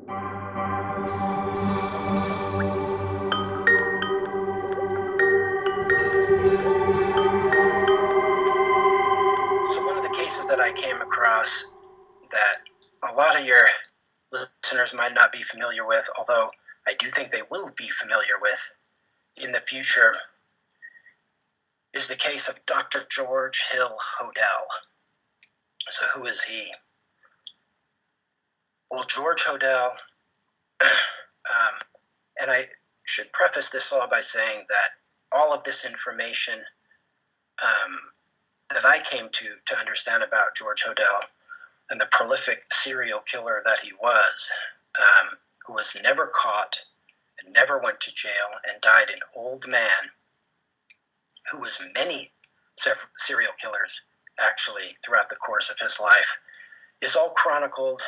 So one of the cases that I came across that a lot of your listeners might not be familiar with, although I do think they will be familiar with in the future, is the case of Dr. George Hill Hodel. So who is he? Well, George Hodel, and I should preface this all by saying that all of this information that I came to understand about George Hodel and the prolific serial killer that he was, who was never caught and never went to jail and died an old man, who was many serial killers actually throughout the course of his life, is all chronicled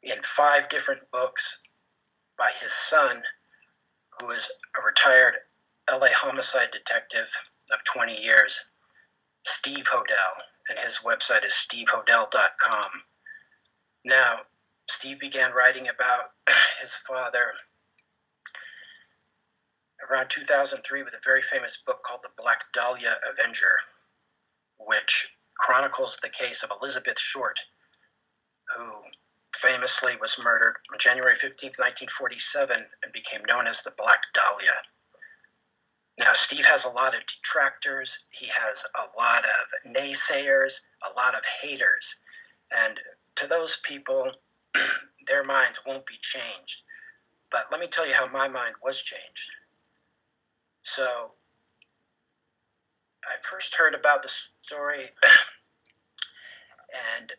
in 5 different books by his son, who is a retired LA homicide detective of 20 years, Steve Hodel, and his website is stevehodel.com. Now, Steve began writing about his father around 2003 with a very famous book called The Black Dahlia Avenger, which chronicles the case of Elizabeth Short, who famously was murdered on January 15th, 1947, and became known as the Black Dahlia. Now, Steve has a lot of detractors. He has a lot of naysayers, a lot of haters. And to those people, their minds won't be changed. But let me tell you how my mind was changed. So, I first heard about the story, and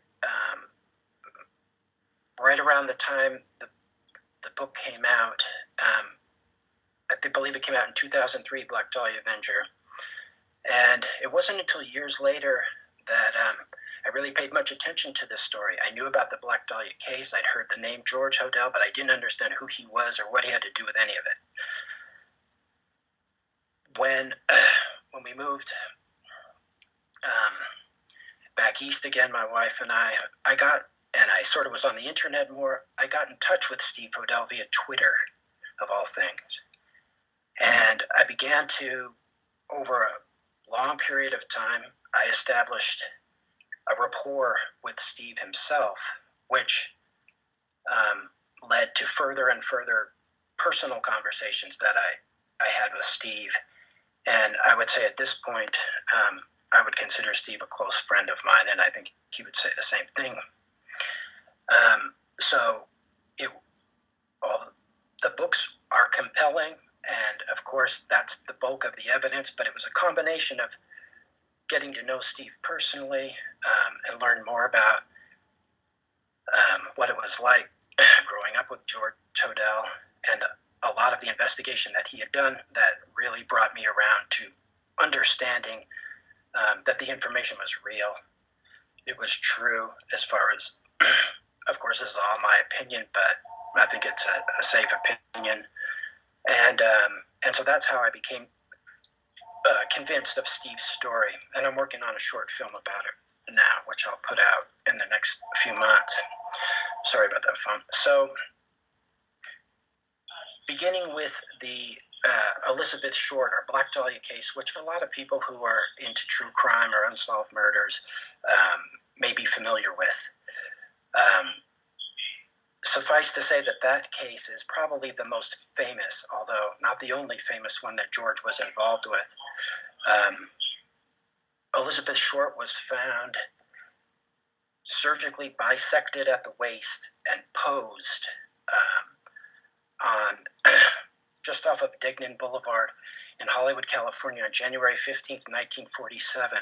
right around the time the book came out, I believe it came out in 2003, Black Dahlia Avenger. And it wasn't until years later that I really paid much attention to this story. I knew about the Black Dahlia case. I'd heard the name George Hodel, but I didn't understand who he was or what he had to do with any of it. When we moved back east again, my wife and I sort of was on the internet more. I got in touch with Steve Hodel via Twitter, of all things. And I began to, over a long period of time, I established a rapport with Steve himself, which led to further and further personal conversations that I had with Steve. And I would say at this point, I would consider Steve a close friend of mine, and I think he would say the same thing. The books are compelling, and of course that's the bulk of the evidence, but it was a combination of getting to know Steve personally and learn more about what it was like growing up with George Hodel, and a lot of the investigation that he had done that really brought me around to understanding that the information was real. It was true as far as, of course, this is all my opinion, but I think it's a safe opinion. And so that's how I became convinced of Steve's story. And I'm working on a short film about it now, which I'll put out in the next few months. Sorry about that phone. So, beginning with the Elizabeth Short or Black Dahlia case, which a lot of people who are into true crime or unsolved murders may be familiar with. Suffice to say that case is probably the most famous, although not the only famous one that George was involved with. Elizabeth Short was found surgically bisected at the waist and posed on just off of Degnan Boulevard in Hollywood, California on January 15th, 1947.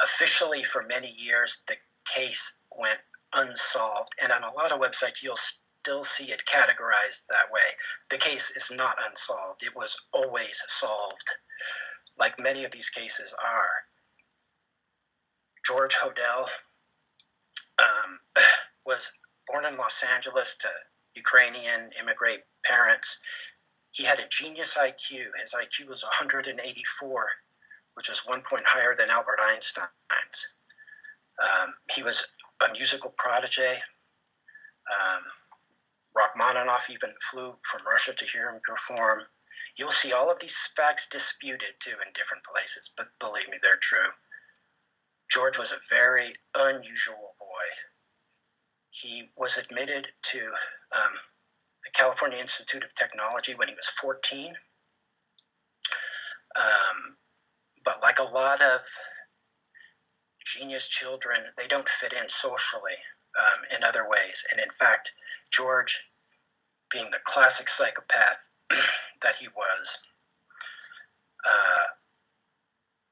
Officially, for many years, the case went unsolved, and on a lot of websites you'll still see it categorized that way. The case is not unsolved. It was always solved, like many of these cases are. George Hodel was born in Los Angeles to Ukrainian immigrant parents. He had a genius IQ. His IQ was 184, which was 1 point higher than Albert Einstein's. He was a musical prodigy. Rachmaninoff even flew from Russia to hear him perform. You'll see all of these facts disputed, too, in different places, but believe me, they're true. George was a very unusual boy. He was admitted to the California Institute of Technology when he was 14. But like a lot of genius children, they don't fit in socially in other ways. And in fact, George, being the classic psychopath that he was,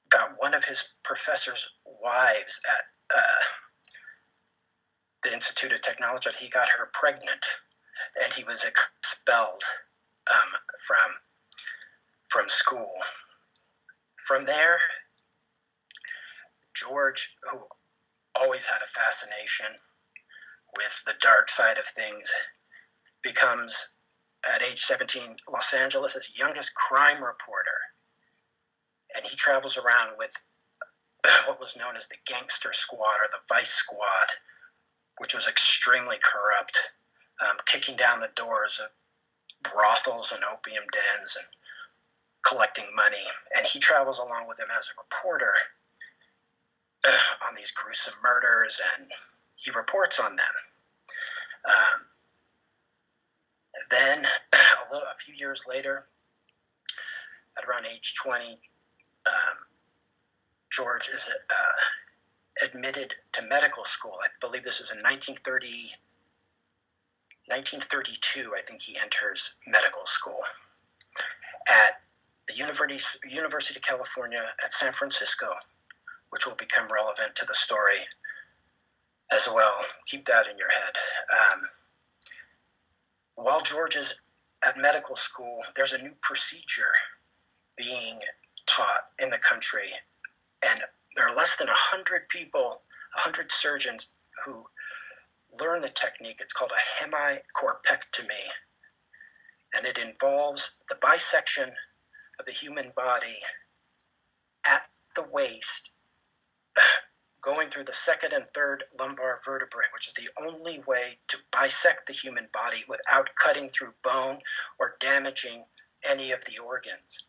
got one of his professor's wives at the Institute of Technology. He got her pregnant, and he was expelled from school. From there, George, who always had a fascination with the dark side of things, becomes, at age 17, Los Angeles' youngest crime reporter. And he travels around with what was known as the gangster squad or the vice squad, which was extremely corrupt, kicking down the doors of brothels and opium dens and collecting money. And he travels along with them as a reporter on these gruesome murders, and he reports on them. Then, a few years later, at around age 20, George is admitted to medical school. I believe this is in 1932, I think he enters medical school at the University of California at San Francisco, which will become relevant to the story as well. Keep that in your head. While George is at medical school, there's a new procedure being taught in the country, and there are less than 100 people, 100 surgeons who learn the technique. It's called a hemicorpectomy, and it involves the bisection of the human body at the waist, going through the second and third lumbar vertebrae, which is the only way to bisect the human body without cutting through bone or damaging any of the organs.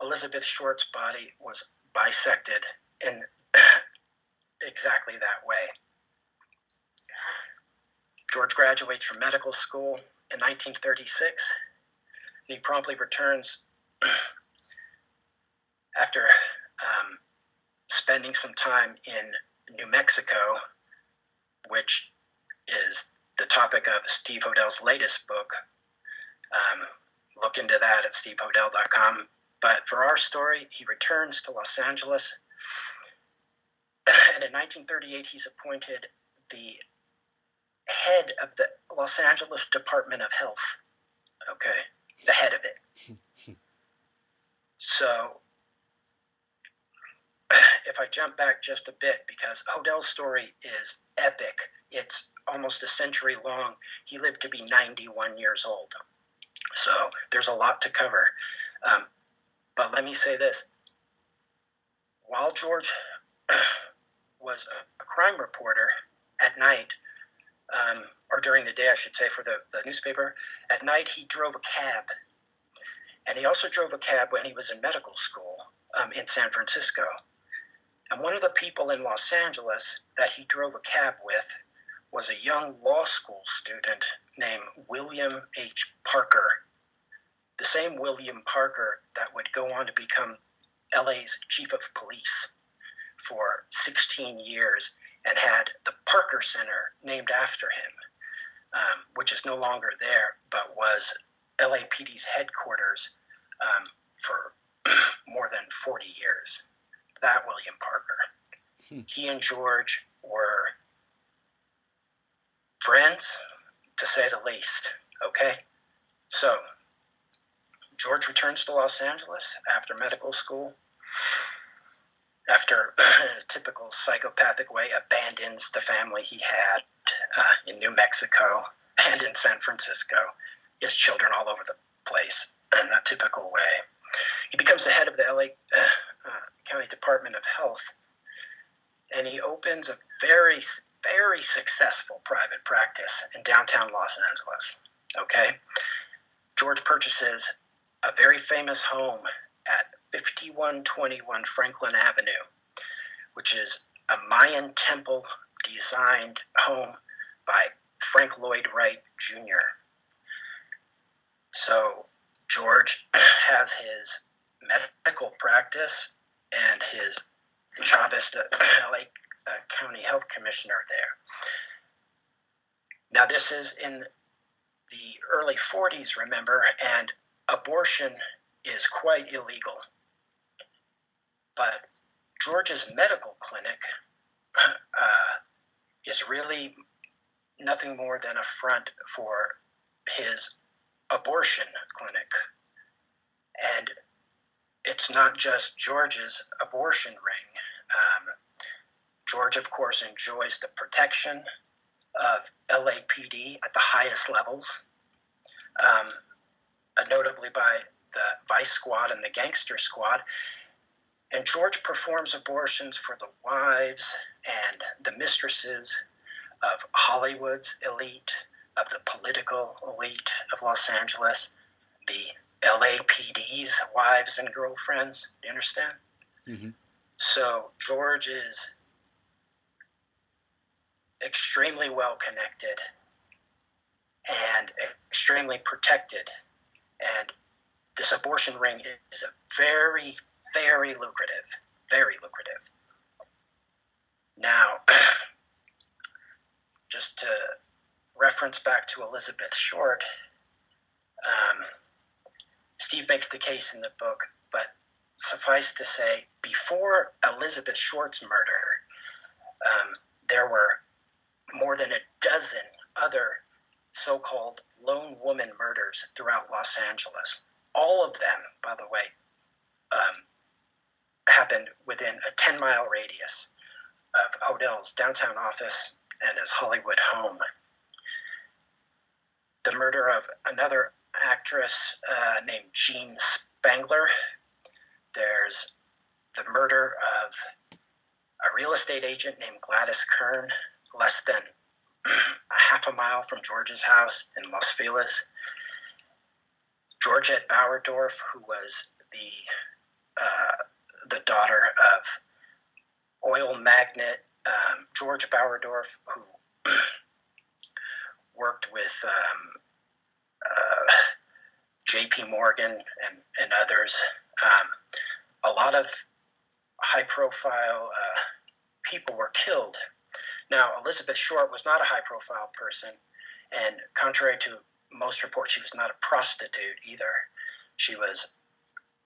Elizabeth Short's body was bisected in exactly that way. George graduates from medical school in 1936. He promptly returns after spending some time in New Mexico, which is the topic of Steve Hodel's latest book. Look into that at stevehodel.com. But for our story, he returns to Los Angeles, and in 1938, he's appointed the head of the Los Angeles Department of Health. Okay, the head of it. So, if I jump back just a bit, because Hodel's story is epic, it's almost a century long. He lived to be 91 years old. So there's a lot to cover. But let me say this. While George was a crime reporter at night, or during the day, I should say, for the newspaper, at night he drove a cab. And he also drove a cab when he was in medical school in San Francisco. And one of the people in Los Angeles that he drove a cab with was a young law school student named William H. Parker. The same William Parker that would go on to become LA's chief of police for 16 years and had the Parker Center named after him, which is no longer there, but was LAPD's headquarters for more than 40 years. That William Parker. He and George were friends, to say the least, okay? So, George returns to Los Angeles after medical school, after, in a typical psychopathic way, abandons the family he had in New Mexico and in San Francisco. He has children all over the place in that typical way. He becomes the head of the LA County Department of Health, and he opens a very very successful private practice in downtown Los Angeles. Okay? George purchases a very famous home at 5121 Franklin Avenue, which is a Mayan temple designed home by Frank Lloyd Wright Jr. So George has his medical practice and his job as the LA County Health Commissioner there. Now, this is in the early 40s, remember, and abortion is quite illegal. But George's medical clinic is really nothing more than a front for his abortion clinic. And it's not just George's abortion ring. George, of course, enjoys the protection of LAPD at the highest levels, notably by the Vice Squad and the Gangster Squad. And George performs abortions for the wives and the mistresses of Hollywood's elite, of the political elite of Los Angeles, the LAPD's wives and girlfriends. Do you understand? Mm-hmm. So George is extremely well connected and extremely protected. And this abortion ring is a very, very lucrative, very lucrative. Now, just to reference back to Elizabeth Short, Steve makes the case in the book, but suffice to say, before Elizabeth Short's murder, there were more than a dozen other so-called lone woman murders throughout Los Angeles. All of them, by the way, happened within a 10-mile radius of Hodel's downtown office and his Hollywood home. The murder of another actress named Jean Spangler. There's the murder of a real estate agent named Gladys Kern, less than a half a mile from George's house in Los Feliz. Georgette Bauerdorf, who was the daughter of oil magnate George Bauerdorf, who worked with J.P. Morgan and others. A lot of high-profile people were killed. Now, Elizabeth Short was not a high-profile person, and contrary to most reports, she was not a prostitute either. She was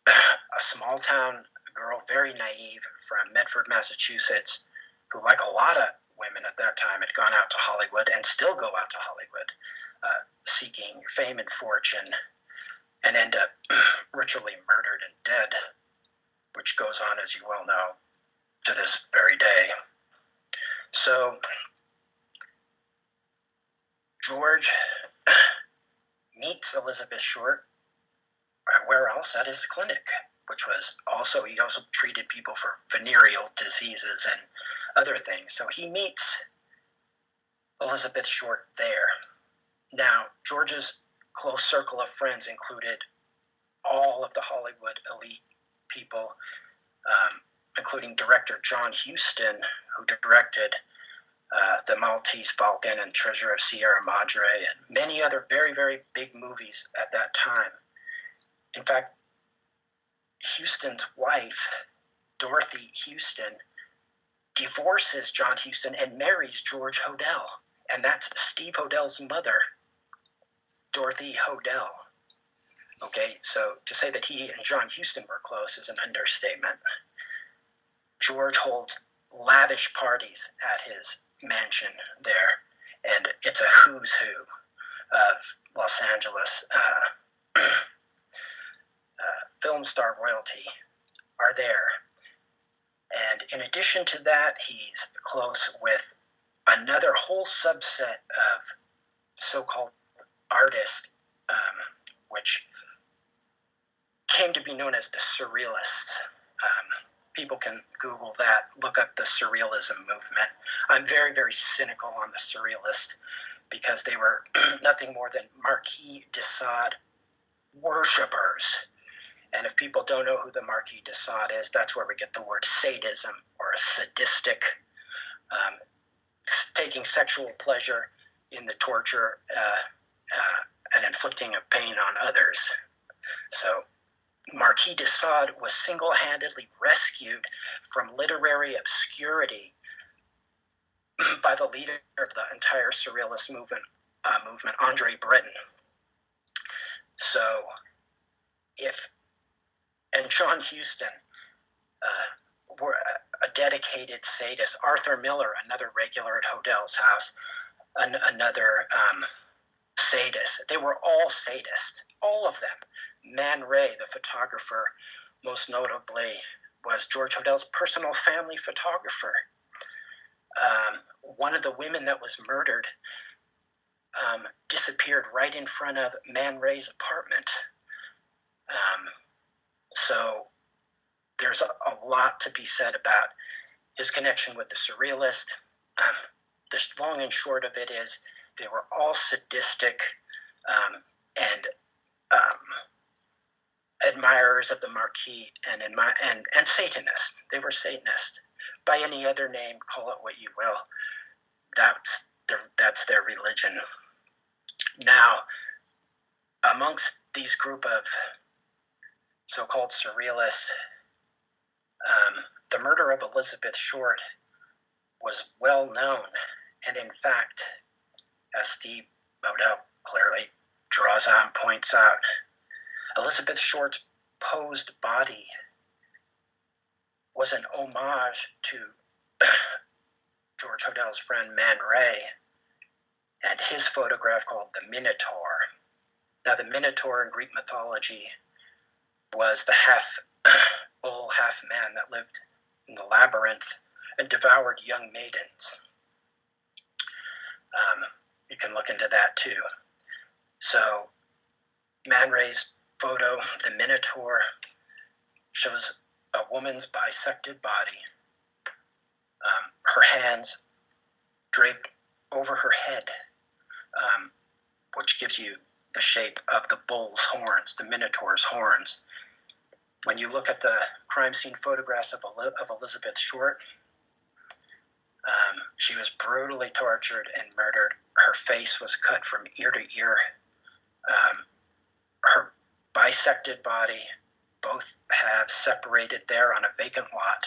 a small-town girl, very naive, from Medford, Massachusetts, who, like a lot of women at that time, had gone out to Hollywood and still go out to Hollywood, seeking fame and fortune, and end up ritually murdered and dead, which goes on, as you well know, to this very day. So George meets Elizabeth Short, where else? At his clinic, which was also, he also treated people for venereal diseases and other things. So he meets Elizabeth Short there. Now, George's close circle of friends included all of the Hollywood elite people, including director John Huston, who directed The Maltese Falcon and Treasure of Sierra Madre, and many other very, very big movies at that time. In fact, Huston's wife, Dorothy Huston, divorces John Huston and marries George Hodel, and that's Steve Hodel's mother, Dorothy Hodel. Okay, so to say that he and John Huston were close is an understatement. George holds lavish parties at his mansion there, and it's a who's who of Los Angeles. Film star royalty are there. And in addition to that, he's close with another whole subset of so-called artists, which came to be known as the Surrealists. people can Google that, look up the Surrealism movement. I'm very, very cynical on the Surrealists because they were nothing more than Marquis de Sade worshippers. And if people don't know who the Marquis de Sade is, that's where we get the word sadism, or a sadistic, taking sexual pleasure in the torture and inflicting of pain on others. So Marquis de Sade was single-handedly rescued from literary obscurity by the leader of the entire Surrealist movement, Andre Breton. So and John Huston were a dedicated sadist. Arthur Miller, another regular at Hodel's house, another sadist. They were all sadists, all of them. Man Ray, the photographer, most notably, was George Hodel's personal family photographer. One of the women that was murdered disappeared right in front of Man Ray's apartment. So there's a lot to be said about his connection with the Surrealist. The long and short of it is they were all sadistic and admirers of the Marquis and Satanists. They were Satanists. By any other name, call it what you will. That's their religion. Now, amongst these group of so-called Surrealists, the murder of Elizabeth Short was well known, and in fact, as Steve Hodel clearly draws out and points out, Elizabeth Short's posed body was an homage to George Hodel's friend Man Ray and his photograph called the Minotaur. Now, the Minotaur in Greek mythology was the half bull, half man that lived in the labyrinth and devoured young maidens. You can look into that too. So, Man Ray's photo, the Minotaur, shows a woman's bisected body, her hands draped over her head, which gives you the shape of the bull's horns, the Minotaur's horns. When you look at the crime scene photographs of Elizabeth Short, she was brutally tortured and murdered. Her face was cut from ear to ear. Her bisected body, both halves separated there on a vacant lot.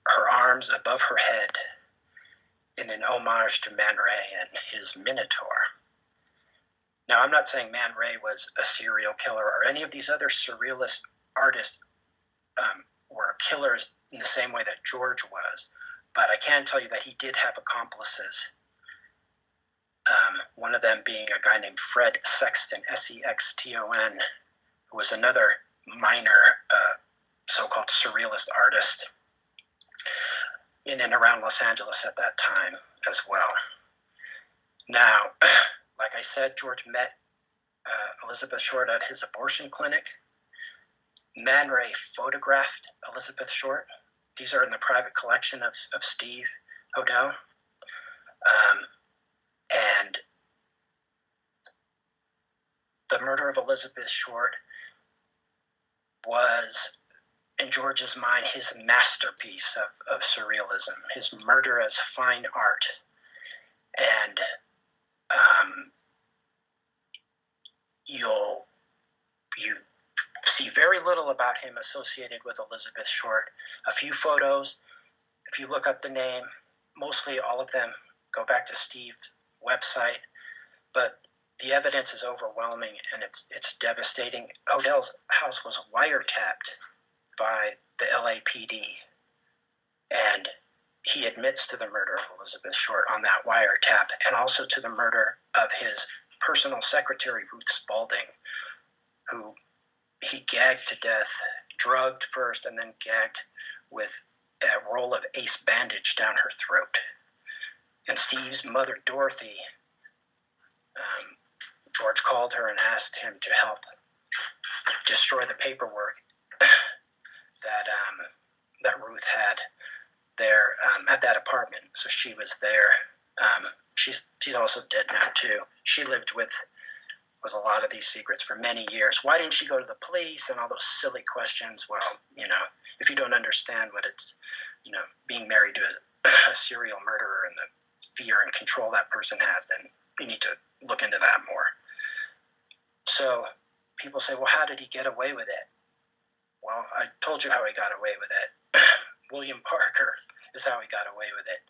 Her arms above her head in an homage to Man Ray and his Minotaur. Now, I'm not saying Man Ray was a serial killer or any of these other Surrealist artists were killers in the same way that George was, but I can tell you that he did have accomplices. One of them being a guy named Fred Sexton, Sexton, who was another minor so-called Surrealist artist in and around Los Angeles at that time as well. Now, like I said, George met Elizabeth Short at his abortion clinic. Man Ray photographed Elizabeth Short. These are in the private collection of Steve Hodel. And the murder of Elizabeth Short was, in George's mind, his masterpiece of surrealism, his murder as fine art. And you see very little about him associated with Elizabeth Short. A few photos, if you look up the name, mostly all of them go back to Steve's website, but the evidence is overwhelming and it's devastating. Hodel's house was wiretapped by the LAPD, and he admits to the murder of Elizabeth Short on that wiretap, and also to the murder of his personal secretary, Ruth Spalding, who he gagged to death, drugged first, and then gagged with a roll of ace bandage down her throat. And Steve's mother, Dorothy, George called her and asked him to help destroy the paperwork. that Ruth had there at that apartment. So she was there. She's also dead now too. She lived with a lot of these secrets for many years. Why didn't she go to the police and all those silly questions? Well, if you don't understand what it's, being married to a serial murderer and the fear and control that person has, then you need to look into that more. So people say, well, how did he get away with it? Well, I told you how he got away with it. William Parker is how he got away with it.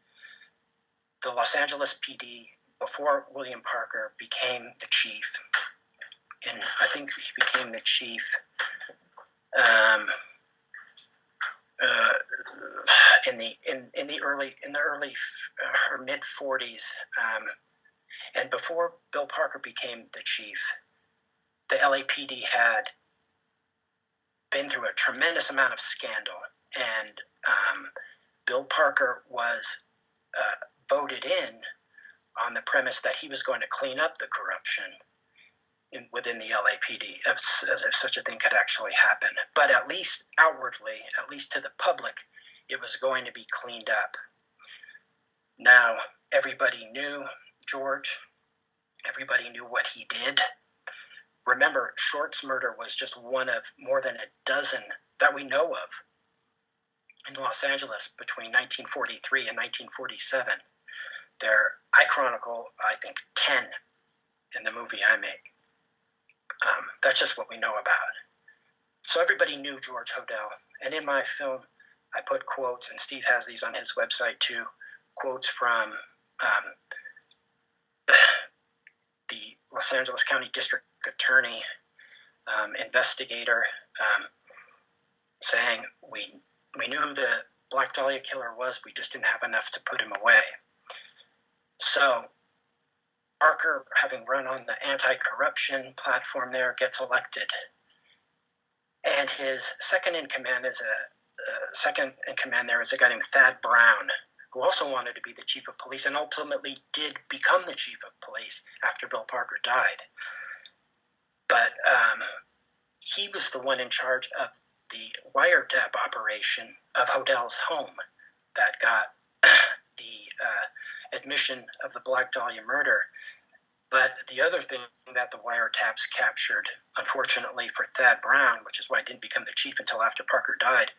The Los Angeles PD, before William Parker became the chief, and I think he became the chief in the early or mid 40s, and before Bill Parker became the chief, the LAPD had been through a tremendous amount of scandal, and Bill Parker was voted in on the premise that he was going to clean up the corruption within the LAPD, as if such a thing could actually happen. But at least outwardly, at least to the public, it was going to be cleaned up. Now, everybody knew George. Everybody knew what he did. Remember, Short's murder was just one of more than a dozen that we know of in Los Angeles between 1943 and 1947. I chronicle, I think, 10 in the movie I make. That's just what we know about. So everybody knew George Hodel. And in my film, I put quotes, and Steve has these on his website too, quotes from the Los Angeles County District Attorney, investigator, saying, we knew who the Black Dahlia killer was, we just didn't have enough to put him away. So Parker, having run on the anti-corruption platform there, gets elected. And his second in command is a guy named Thad Brown, who also wanted to be the chief of police and ultimately did become the chief of police after Bill Parker died. But he was the one in charge of the wiretap operation of Hodel's home that got the admission of the Black Dahlia murder. But the other thing that the wiretaps captured, unfortunately for Thad Brown, which is why he didn't become the chief until after Parker died,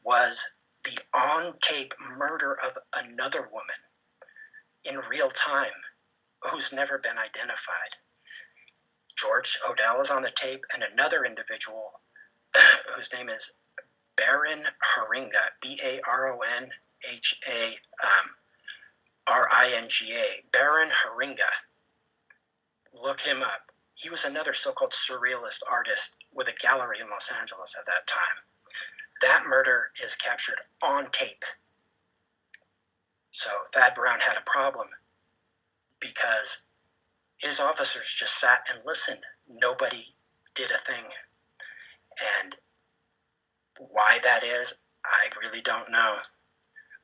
was the on-tape murder of another woman in real time who's never been identified. George Hodel is on the tape, and another individual whose name is Baron Haringa, Baronharinga, Baron Haringa. Look him up. He was another so-called surrealist artist with a gallery in Los Angeles at that time. That murder is captured on tape. So Thad Brown had a problem because his officers just sat and listened. Nobody did a thing. And why that is, I really don't know.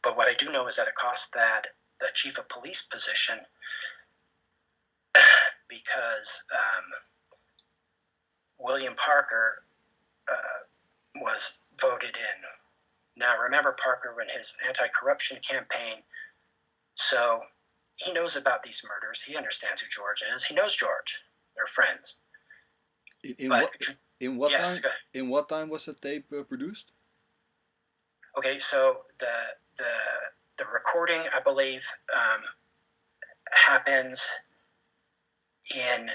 But what I do know is that it cost Thad the chief of police position because William Parker was voted in. Now, remember Parker in his anti-corruption campaign, so he knows about these murders. He understands who George is. He knows George. They're friends. In what time was the tape produced? Okay, so the recording, I believe, happens in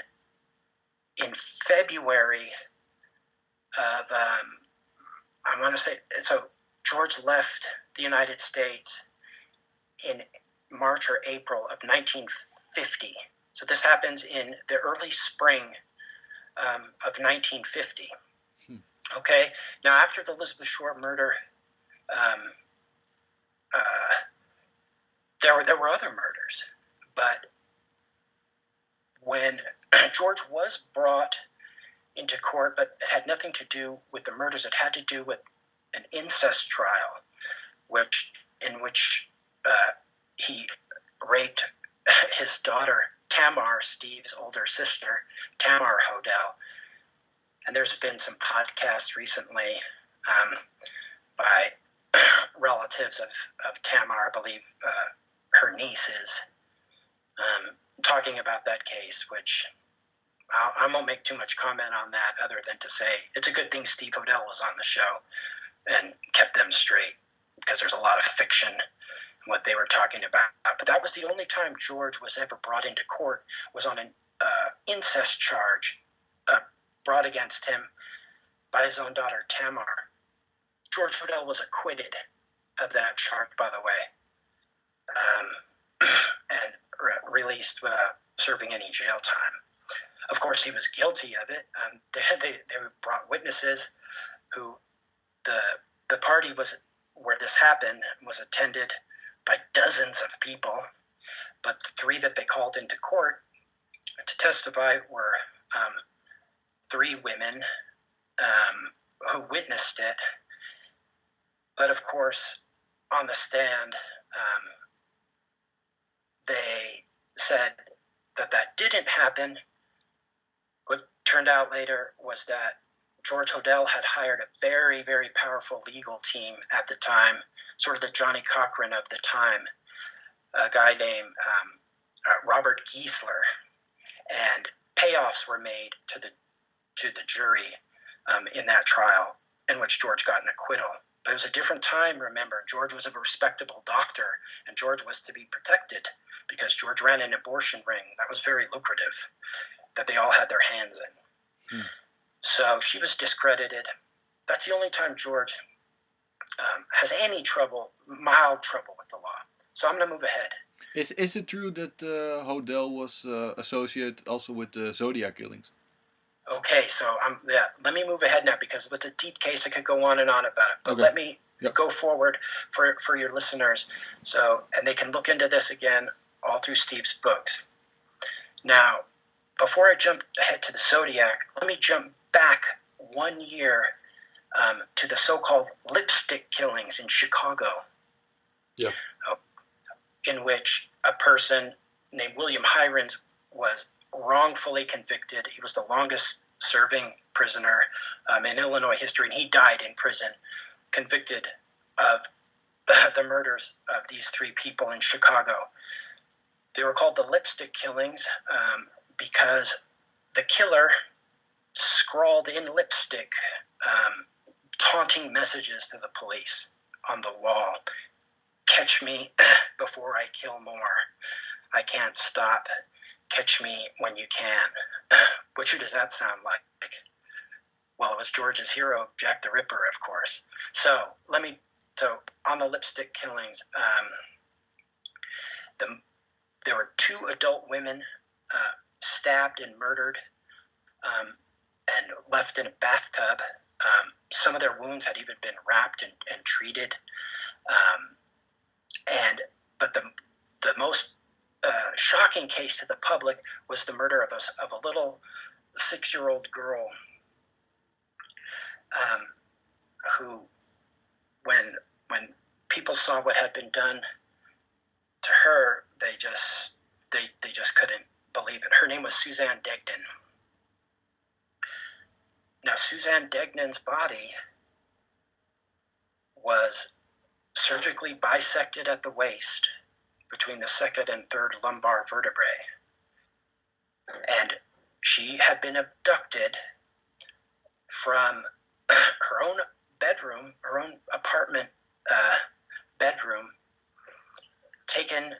February of I want to say, so George left the United States in March or April of 1950. So this happens in the early spring of 1950. Okay, now after the Elizabeth Short murder, there were other murders, but when George was brought into court, but it had nothing to do with the murders. It had to do with an incest trial, in which he raped his daughter Tamar, Steve's older sister, Tamar Hodel. And there's been some podcasts recently by relatives of Tamar, I believe her nieces, talking about that case, which I won't make too much comment on that other than to say it's a good thing Steve Hodel was on the show and kept them straight, because there's a lot of fiction in what they were talking about. But that was the only time George was ever brought into court, was on an incest charge brought against him by his own daughter, Tamar. George Hodel was acquitted of that charge, by the way, and released without serving any jail time. Of course, he was guilty of it. They brought witnesses who the party was where this happened was attended by dozens of people, but the three that they called into court to testify were three women who witnessed it. But of course, on the stand, they said that didn't happen. What turned out later was that George Hodel had hired a very, very powerful legal team at the time, sort of the Johnny Cochran of the time, a guy named Robert Giesler, and payoffs were made to the jury in that trial, in which George got an acquittal. But it was a different time, remember. George was a respectable doctor, and George was to be protected because George ran an abortion ring that was very lucrative, that they all had their hands in. So she was discredited. That's the only time George has any trouble, mild trouble with the law. So I'm going to move ahead. Is it true that Hodel was associated also with the Zodiac killings? Okay, so let me move ahead now, because it's a deep case. I could go on and on about it, but let me go forward for your listeners, and they can look into this again all through Steve's books. Now, before I jump ahead to the Zodiac, let me jump back 1 year to the so-called lipstick killings in Chicago. Yeah. In which a person named William Heirens was wrongfully convicted. He was the longest serving prisoner in Illinois history, and he died in prison, convicted of the murders of these three people in Chicago. They were called the lipstick killings because the killer scrawled in lipstick taunting messages to the police on the wall. Catch me before I kill more. I can't stop. Catch me when you can. Which does that sound like? Well, it was George's hero, Jack the Ripper, of course. So on the lipstick killings, there were 2 adult women stabbed and murdered and left in a bathtub. Some of their wounds had even been wrapped and treated. But the most shocking case to the public was the murder of a little 6-year-old girl who, when people saw what had been done to her, they just couldn't believe it. Her name was Suzanne Degnan. Now, Suzanne Degnan's body was surgically bisected at the waist between the 2nd and 3rd lumbar vertebrae. And she had been abducted from her own bedroom, her own apartment bedroom, taken,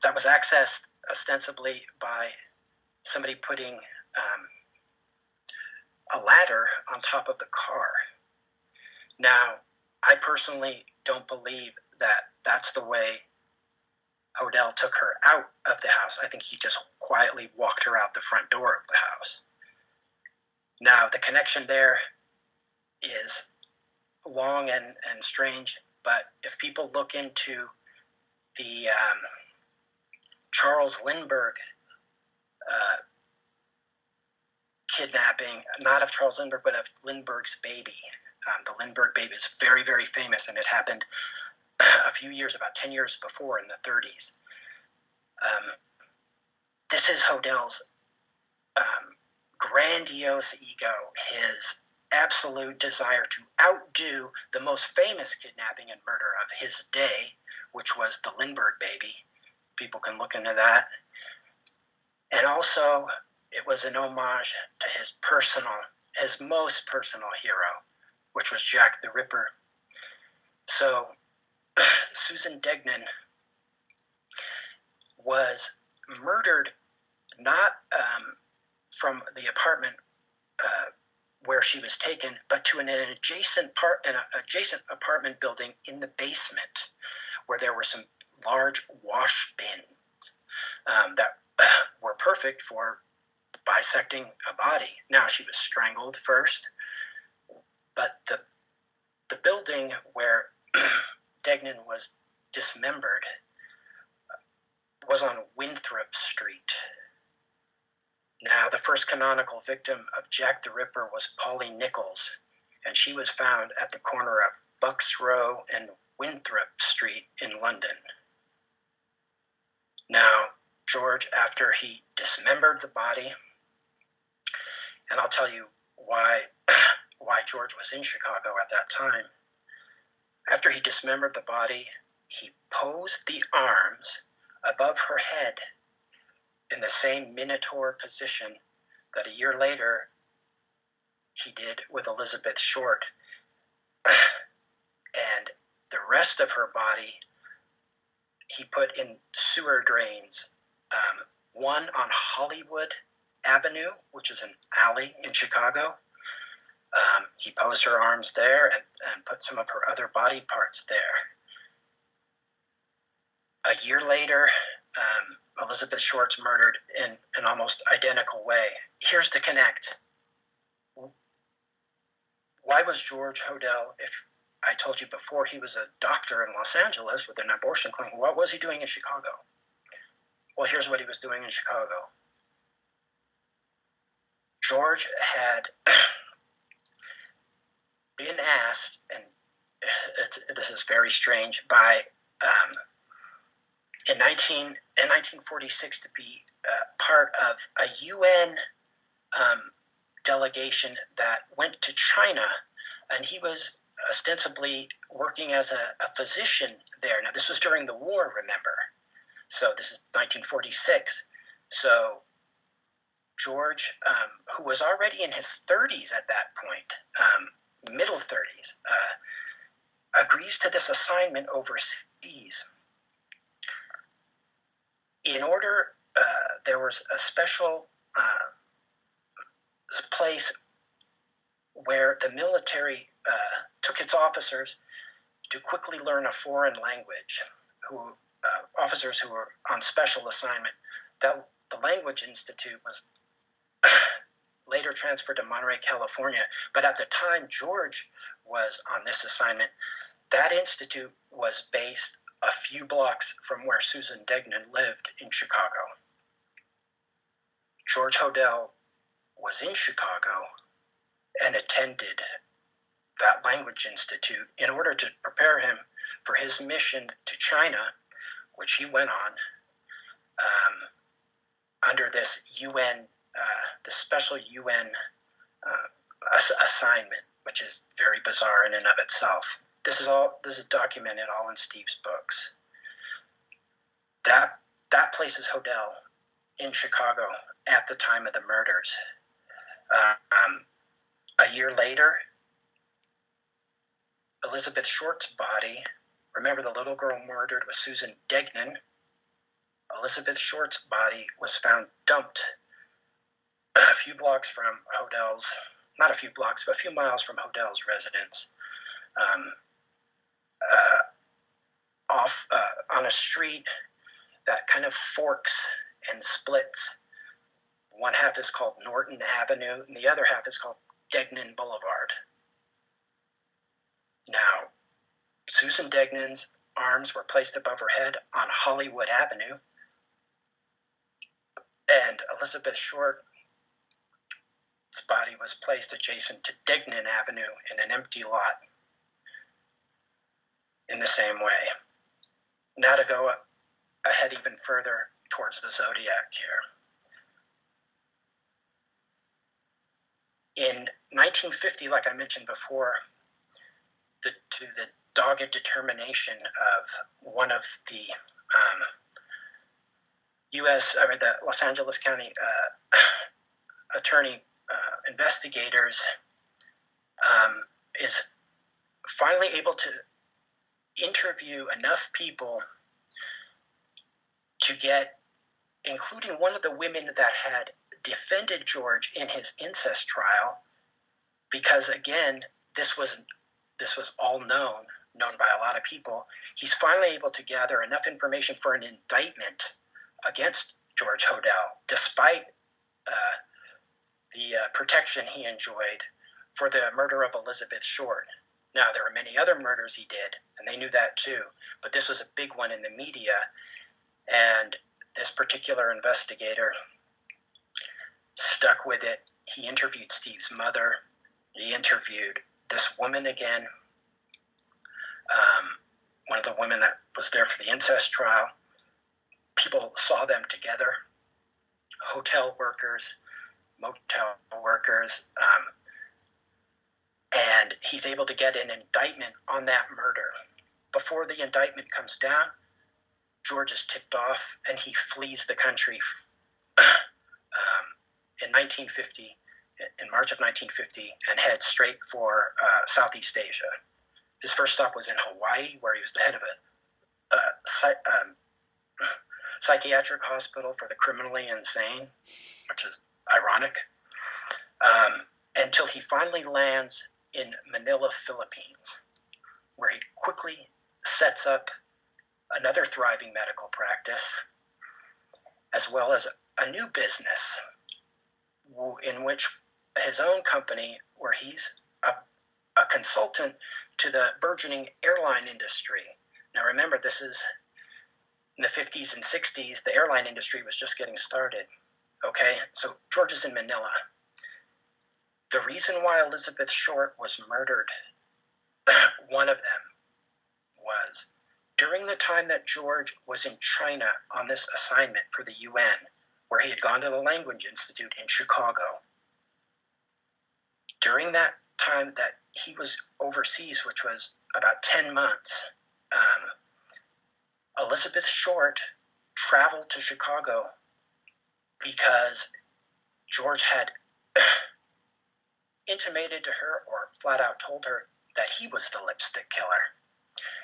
that was accessed ostensibly by somebody putting a ladder on top of the car. Now, I personally don't believe that that's the way Hodel took her out of the house. I think he just quietly walked her out the front door of the house. Now, the connection there is long and strange, but if people look into the Charles Lindbergh kidnapping, not of Charles Lindbergh, but of Lindbergh's baby. The Lindbergh baby is very, very famous, and it happened a few years, about 10 years before, in the 30s. This is Hodel's grandiose ego, absolute desire to outdo the most famous kidnapping and murder of his day, which was the Lindbergh baby. People can look into that. And also, it was an homage to his most personal hero, which was Jack the Ripper. So, Suzanne Degnan was murdered not from the apartment where she was taken, but to an adjacent apartment building in the basement, where there were some large wash bins that were perfect for bisecting a body. Now, she was strangled first, but the building where Degnan was dismembered was on Winthrop Street. Now, the first canonical victim of Jack the Ripper was Polly Nichols, and she was found at the corner of Bucks Row and Winthrop Street in London. Now, George, after he dismembered the body, and I'll tell you why George was in Chicago at that time. After he dismembered the body, he posed the arms above her head in the same Minotaur position that a year later he did with Elizabeth Short. And the rest of her body he put in sewer drains, one on Hollywood Avenue, which is an alley in Chicago. He posed her arms there and put some of her other body parts there. A year later, Elizabeth Short's murdered in an almost identical way. Here's the connect. Why was George Hodel, if I told you before he was a doctor in Los Angeles with an abortion clinic, what was he doing in Chicago? Well, here's what he was doing in Chicago. George had been asked, and this is very strange, by in 1946 to be part of a UN delegation that went to China, and he was ostensibly working as a physician there. Now, this was during the war, remember? So this is 1946. So George, who was already in his 30s at that point, middle 30s, agrees to this assignment overseas. In order, there was a special place where the military took its officers to quickly learn a foreign language, officers who were on special assignment. That the Language Institute was later transferred to Monterey, California, but at the time George was on this assignment, that institute was based a few blocks from where Suzanne Degnan lived in Chicago. George Hodel was in Chicago and attended that Language Institute in order to prepare him for his mission to China, which he went on under this UN, the special UN assignment, which is very bizarre in and of itself. This is documented all in Steve's books. That places Hodel in Chicago at the time of the murders. A year later, Elizabeth Short's body, remember the little girl murdered was Suzanne Degnan. Elizabeth Short's body was found dumped a few blocks from Hodel's, not a few blocks, but a few miles from Hodel's residence, off on a street that kind of forks and splits. One half is called Norton Avenue, and the other half is called Degnan Boulevard. Now, Suzanne Degnan's arms were placed above her head on Hollywood Avenue, and Elizabeth Short's body was placed adjacent to Degnan Avenue in an empty lot in the same way. Now to go ahead even further towards the Zodiac here. In 1950, like I mentioned before, to the dogged determination of one of the the Los Angeles County attorney investigators is finally able to interview enough people to get, including one of the women that had defended George in his incest trial, because again, this was all known by a lot of people. He's finally able to gather enough information for an indictment against George Hodel, despite the protection he enjoyed for the murder of Elizabeth Short. Now, there were many other murders he did, and they knew that too, but this was a big one in the media, and this particular investigator stuck with it. He interviewed Steve's mother. He interviewed this woman again, one of the women that was there for the incest trial. People saw them together, hotel workers, motel workers, and he's able to get an indictment on that murder. Before the indictment comes down, George is tipped off and he flees the country in 1950, in March of 1950, and heads straight for Southeast Asia. His first stop was in Hawaii, where he was the head of a psychiatric hospital for the criminally insane, which is ironic, until he finally lands in Manila, Philippines, where he quickly sets up another thriving medical practice, as well as a new business in which his own company, where he's a consultant to the burgeoning airline industry. Now remember, this is in the 50s and 60s. The airline industry was just getting started. Okay, so George is in Manila. The reason why Elizabeth Short was murdered, one of them, was during the time that George was in China on this assignment for the UN, where he had gone to the Language Institute in Chicago. During that time that he was overseas, which was about 10 months, Elizabeth Short traveled to Chicago because George had intimated to her, or flat out told her, that he was the lipstick killer.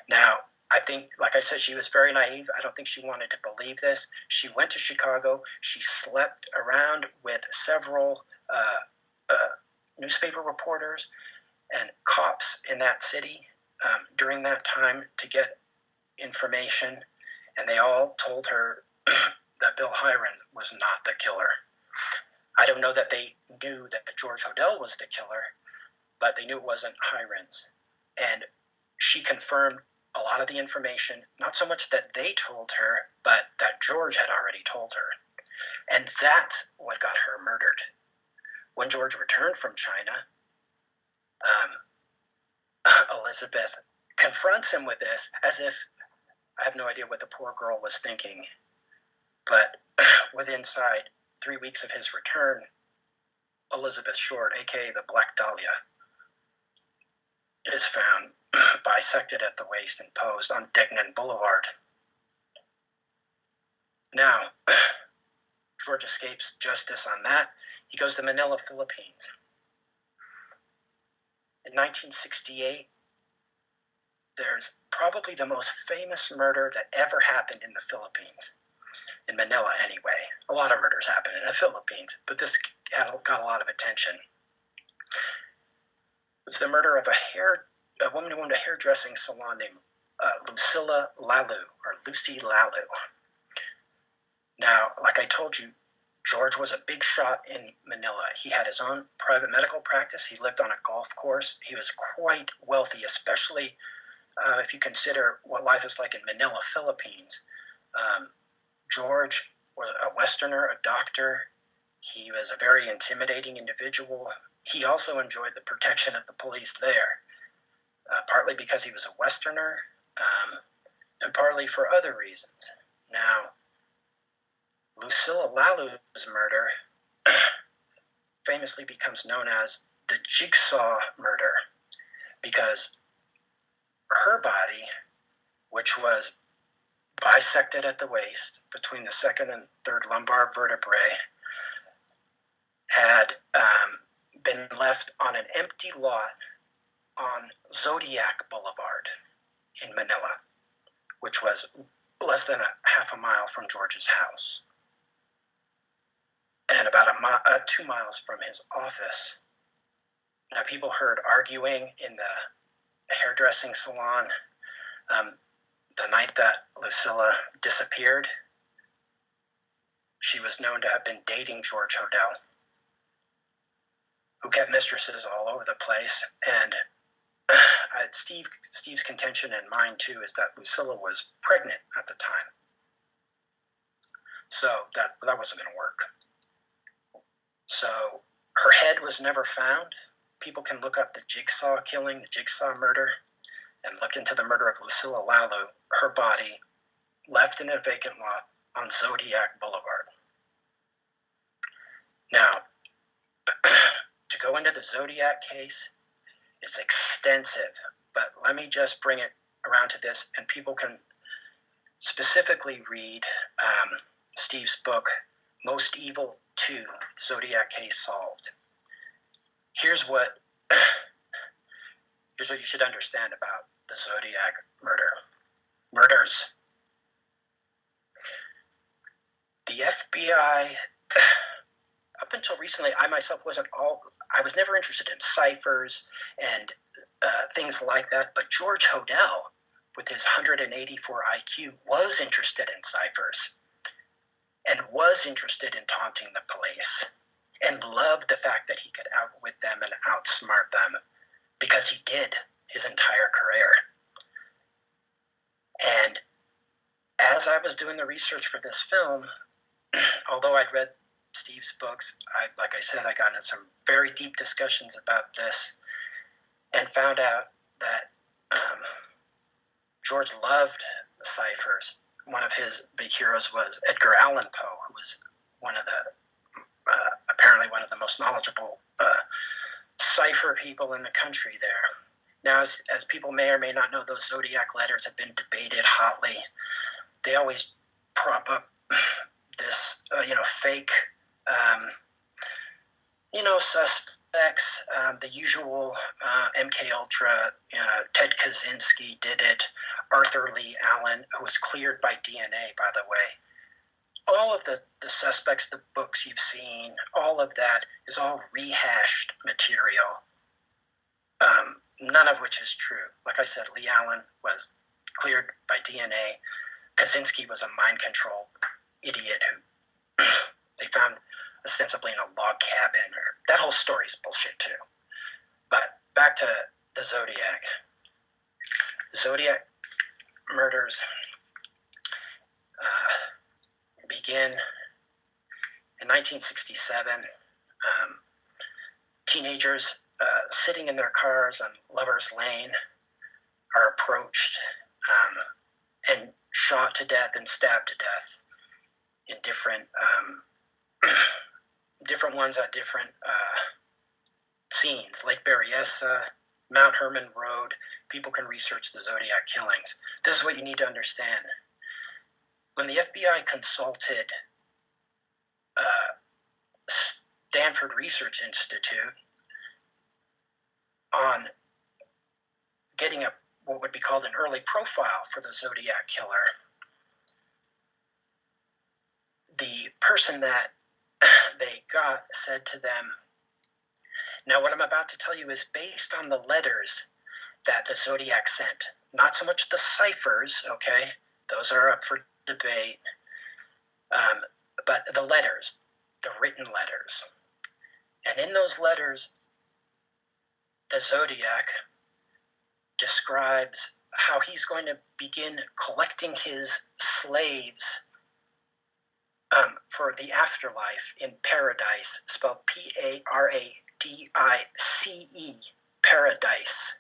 Now, I think, like I said, she was very naive. I don't think she wanted to believe this. She went to Chicago. She slept around with several newspaper reporters and cops in that city during that time to get information, and they all told her that Bill Heirens was not the killer. I don't know that they knew that George Hodel was the killer, but they knew it wasn't Heirens. And she confirmed a lot of the information, not so much that they told her, but that George had already told her. And that's what got her murdered. When George returned from China, Elizabeth confronts him with this as if, I have no idea what the poor girl was thinking, but within 3 weeks of his return, Elizabeth Short, aka the Black Dahlia, is found bisected at the waist and posed on Degnan Boulevard. Now, George escapes justice on that. He goes to Manila, Philippines. In 1968, there's probably the most famous murder that ever happened in the Philippines. In Manila, anyway. A lot of murders happen in the Philippines, but this got a lot of attention. It was the murder of a woman who owned a hairdressing salon named Lucy Lalu. Now, like I told you, George was a big shot in Manila. He had his own private medical practice. He lived on a golf course. He was quite wealthy, especially if you consider what life is like in Manila, Philippines. George was a Westerner, a doctor. He was a very intimidating individual. He also enjoyed the protection of the police there, partly because he was a Westerner, and partly for other reasons. Now, Lucilla Lalu's murder famously becomes known as the jigsaw murder, because her body, which was bisected at the waist between the second and third lumbar vertebrae, had been left on an empty lot on Zodiac Boulevard in Manila, which was less than a half a mile from George's house and about 2 miles from his office. Now, people heard arguing in the hairdressing salon the night that Lucilla disappeared. She was known to have been dating George Hodel, who kept mistresses all over the place. And Steve's contention and mine too is that Lucilla was pregnant at the time, so that wasn't going to work. So her head was never found. People can look up the jigsaw killing, the jigsaw murder, and look into the murder of Lucilla Lalo. Her body left in a vacant lot on Zodiac Boulevard. Now, to go into the Zodiac case is extensive, but let me just bring it around to this, and people can specifically read Steve's book, Most Evil 2, Zodiac Case Solved. Here's what you should understand about the Zodiac murders. The FBI, up until recently, I myself I was never interested in ciphers and things like that, but George Hodel, with his 184 IQ, was interested in ciphers and was interested in taunting the police and loved the fact that he could outwit them and outsmart them, because he did his entire career. And as I was doing the research for this film, although I'd read Steve's books, like I said, I got into some very deep discussions about this and found out that George loved the ciphers. One of his big heroes was Edgar Allan Poe, who was apparently one of the most knowledgeable cipher people in the country there. Now, as people may or may not know, those Zodiac letters have been debated hotly. They always prop up this, fake, suspects, the usual MK Ultra, Ted Kaczynski did it, Arthur Lee Allen, who was cleared by DNA, by the way. All of the suspects, the books you've seen, all of that is all rehashed material, none of which is true. Like I said, Lee Allen was cleared by DNA. Kaczynski was a mind control idiot who they found ostensibly in a log cabin. That whole story is bullshit too. But back to the Zodiac. The Zodiac murders begin in 1967. Teenagers sitting in their cars on Lover's Lane are approached and shot to death and stabbed to death in different ones at different scenes. Lake Berryessa, Mount Herman Road. People can research the Zodiac killings. This is what you need to understand. When the FBI consulted Stanford Research Institute on getting what would be called an early profile for the Zodiac killer, the person that they got said to them, now what I'm about to tell you is based on the letters that the Zodiac sent. Not so much the ciphers, okay? Those are up for debate. But the letters, the written letters. And in those letters, the Zodiac describes how he's going to begin collecting his slaves for the afterlife in paradise, spelled Paradice, paradise.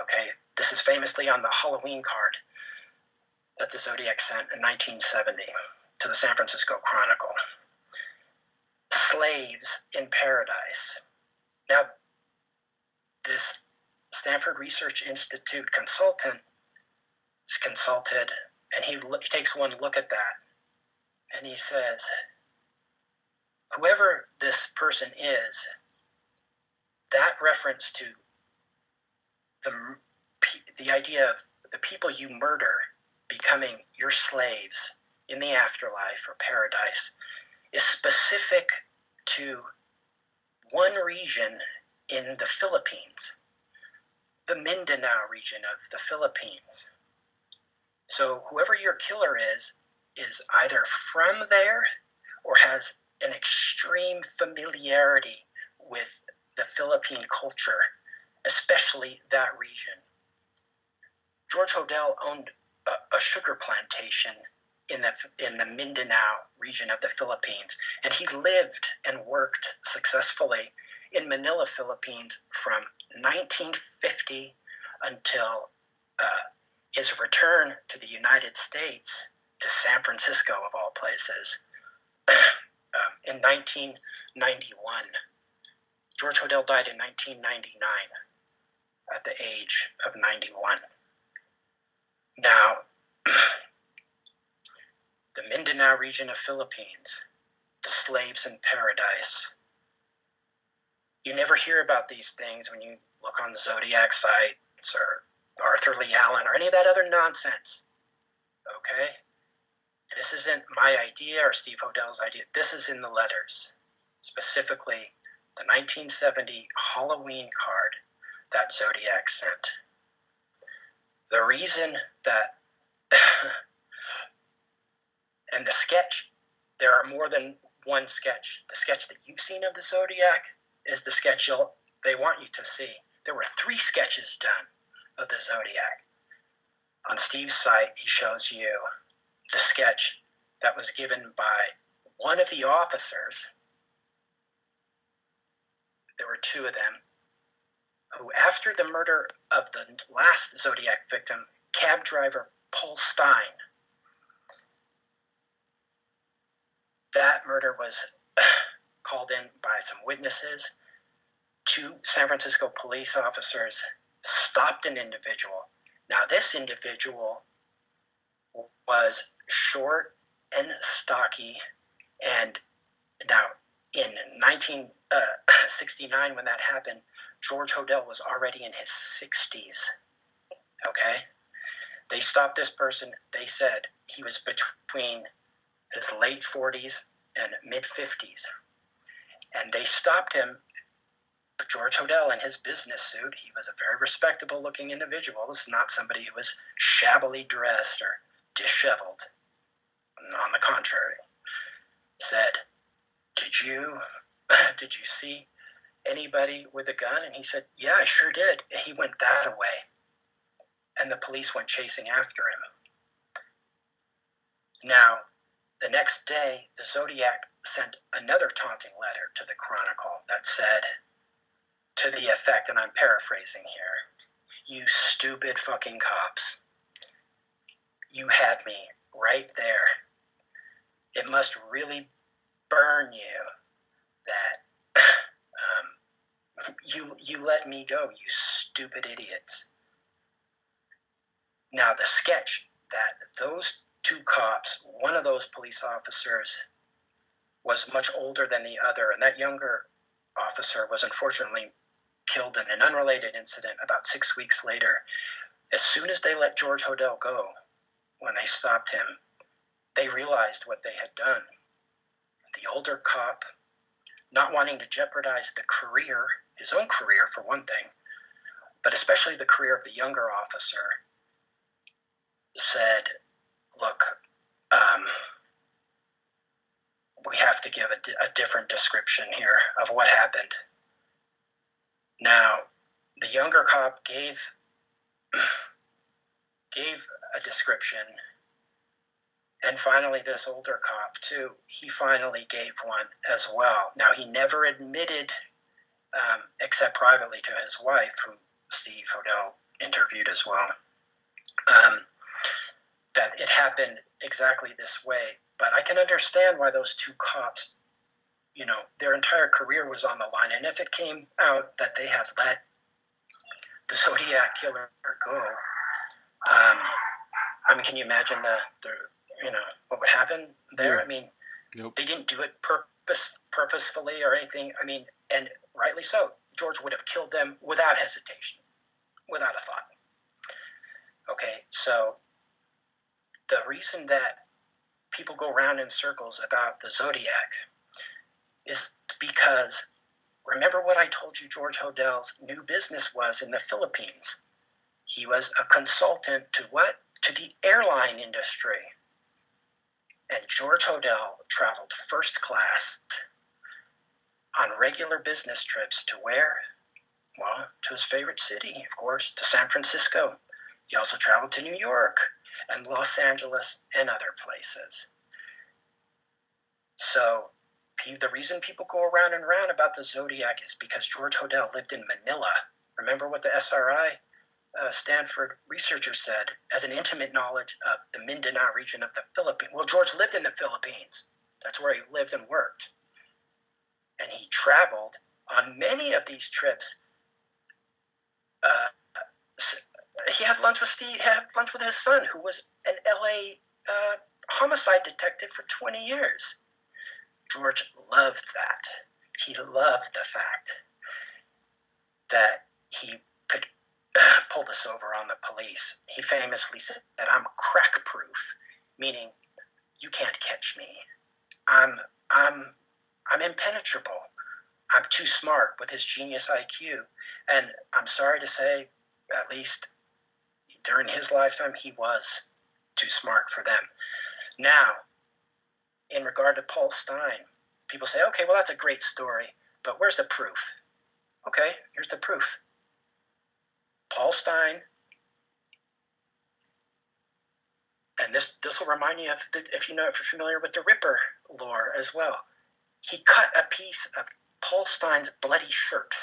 Okay, this is famously on the Halloween card that the Zodiac sent in 1970 to the San Francisco Chronicle. Slaves in paradise. Now, this Stanford Research Institute consultant is consulted, and he takes one look at that, and he says, whoever this person is, that reference to the idea of the people you murder becoming your slaves in the afterlife or paradise is specific to one region in the Philippines, the Mindanao region of the Philippines. So whoever your killer is either from there or has an extreme familiarity with the Philippine culture, especially that region. George Hodel owned a sugar plantation in the Mindanao region of the Philippines, and he lived and worked successfully in Manila, Philippines from 1950 until his return to the United States, to San Francisco of all places, in 1991. George Hodel died in 1999 at the age of 91. Now, the Mindanao region of Philippines, the slaves in paradise. You never hear about these things when you look on Zodiac sites or Arthur Lee Allen or any of that other nonsense. Okay? This isn't my idea or Steve Hodel's idea. This is in the letters. Specifically, the 1970 Halloween card that Zodiac sent. The reason that, and the sketch, there are more than one sketch. The sketch that you've seen of the Zodiac is the sketch they want you to see. There were 3 sketches done of the Zodiac. On Steve's site, he shows you the sketch that was given by one of the officers. There were 2 of them, who, after the murder of the last Zodiac victim, cab driver Paul Stein, that murder was called in by some witnesses. 2 San Francisco police officers stopped an individual. Now, this individual was short and stocky, and now in 1969, when that happened, George Hodel was already in his 60s. Okay? They stopped this person. They said he was between his late 40s and mid 50s. And they stopped him. But George Hodel, in his business suit, he was a very respectable looking individual. This is not somebody who was shabbily dressed or disheveled. On the contrary, said, did you see anybody with a gun? And he said, yeah, I sure did. And he went that way. And the police went chasing after him. Now, the next day, the Zodiac sent another taunting letter to the Chronicle that said, to the effect, and I'm paraphrasing here, you stupid fucking cops. You had me right there. It must really burn you that you let me go, you stupid idiots. Now, the sketch that those 2 cops, one of those police officers was much older than the other, and that younger officer was unfortunately killed in an unrelated incident about 6 weeks later. As soon as they let George Hodel go, when they stopped him, they realized what they had done. The older cop, not wanting to jeopardize the career, his own career for one thing, but especially the career of the younger officer, said, look, we have to give a different description here of what happened. Now, the younger cop gave a description, and finally this older cop too, he finally gave one as well. Now, he never admitted, except privately to his wife, who Steve Hodel interviewed as well, that it happened exactly this way. But I can understand why those 2 cops, their entire career was on the line. And if it came out that they had let the Zodiac killer go, I mean, can you imagine what would happen there? Yeah. I mean, Yep. they didn't do it purposefully or anything. I mean, and rightly so. George would have killed them without hesitation, without a thought. Okay, so the reason that people go around in circles about the Zodiac is because, remember what I told you George Hodel's new business was in the Philippines? He was a consultant to what? To the airline industry. And George Hodel traveled first class on regular business trips to where? Well, to his favorite city, of course, to San Francisco. He also traveled to New York and Los Angeles and other places. So the reason people go around and around about the Zodiac is because George Hodel lived in Manila. Remember what the SRI Stanford researcher said, as an intimate knowledge of the Mindanao region of the Philippines. Well, George lived in the Philippines. That's where he lived and worked. And he traveled on many of these trips. He had lunch with his son, who was an LA homicide detective for 20 years. George loved that. He loved the fact that he could pull this over on the police. He famously said that I'm crack proof, meaning you can't catch me. I'm impenetrable. I'm too smart with his genius IQ. And I'm sorry to say, at least during his lifetime, he was too smart for them. Now, in regard to Paul Stine, people say, okay, well, that's a great story, but where's the proof? Okay, here's the proof. Paul Stine, and this will remind you of, if you're familiar with the Ripper lore as well. He cut a piece of Paul Stine's bloody shirt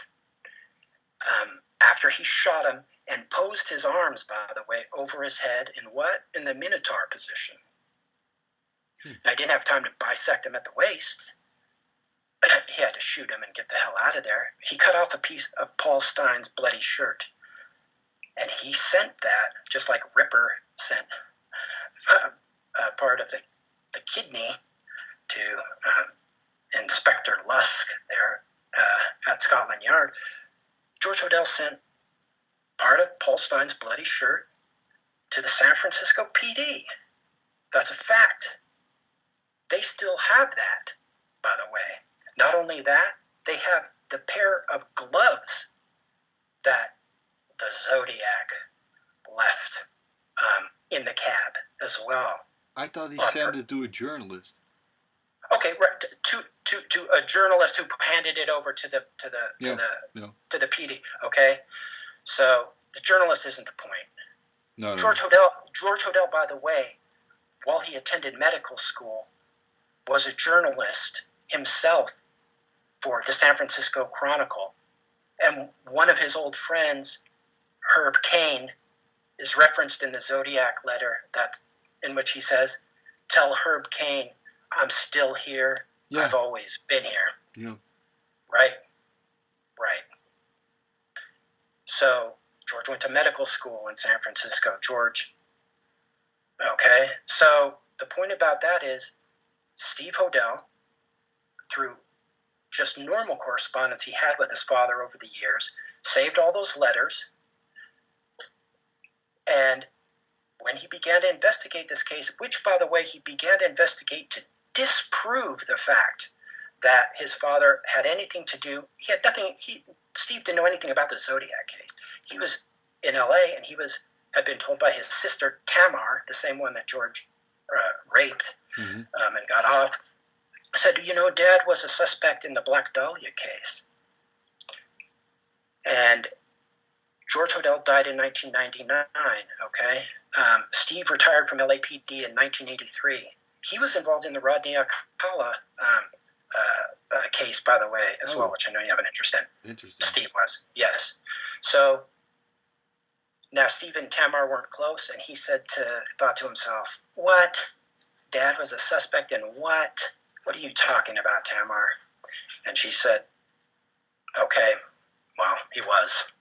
after he shot him and posed his arms, by the way, over his head in what? In the Minotaur position. I didn't have time to bisect him at the waist. He had to shoot him and get the hell out of there. He cut off a piece of Paul Stine's bloody shirt. And he sent that, just like Ripper sent part of the kidney to Inspector Lusk there at Scotland Yard. George Hodel sent part of Paul Stine's bloody shirt to the San Francisco PD. That's a fact. They still have that, by the way. Not only that, they have the pair of gloves that the Zodiac left in the cab as well. I thought he sent it to a journalist. Okay, right, to a journalist who handed it over to the PD. Okay, so the journalist isn't the point. No. George Hodel, by the way, while he attended medical school, was a journalist himself for the San Francisco Chronicle, and one of his old friends, Herb Cain, is referenced in the Zodiac letter in which he says, "Tell Herb Cain I'm still here. Yeah. I've always been here." Yeah. Right. So George went to medical school in San Francisco. George. Okay. So the point about that is Steve Hodel, through just normal correspondence he had with his father over the years, saved all those letters. And when he began to investigate this case, which, by the way, he began to investigate to disprove the fact that his father had anything to do. He had nothing. Steve didn't know anything about the Zodiac case. He was in L.A. and had been told by his sister Tamar, the same one that George raped and got off, said, Dad was a suspect in the Black Dahlia case. And George Hodel died in 1999, okay? Steve retired from LAPD in 1983. He was involved in the Rodney Alcala case, by the way, as well, which I know you have an interest in. Interesting. Steve was, yes. So now Steve and Tamar weren't close, and he thought to himself, what? Dad was a suspect in what? What are you talking about, Tamar? And she said, okay, well, he was.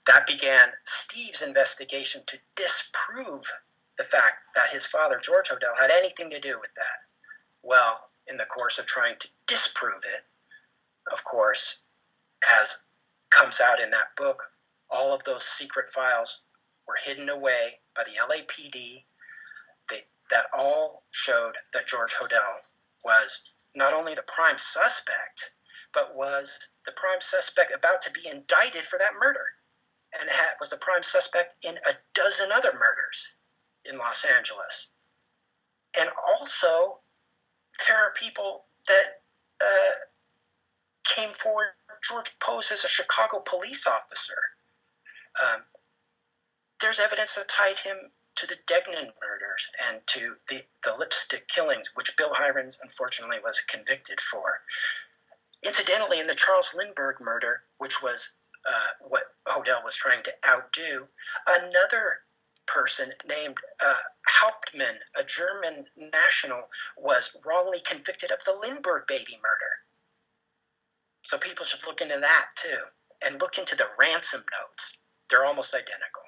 That began Steve's investigation to disprove the fact that his father, George Hodel, had anything to do with that. Well, in the course of trying to disprove it, of course, as comes out in that book, all of those secret files were hidden away by the LAPD. That all showed that George Hodel was not only the prime suspect, but was the prime suspect about to be indicted for that murder, and was the prime suspect in a dozen other murders in Los Angeles. And also, there are people that came forward. George posed as a Chicago police officer. There's evidence that tied him to the Degnan murders and to the lipstick killings, which Bill Heirens, unfortunately, was convicted for. Incidentally, in the Charles Lindbergh murder, which was what Hodel was trying to outdo, another person named Hauptmann, a German national, was wrongly convicted of the Lindbergh baby murder. So people should look into that too, and look into the ransom notes. They're almost identical.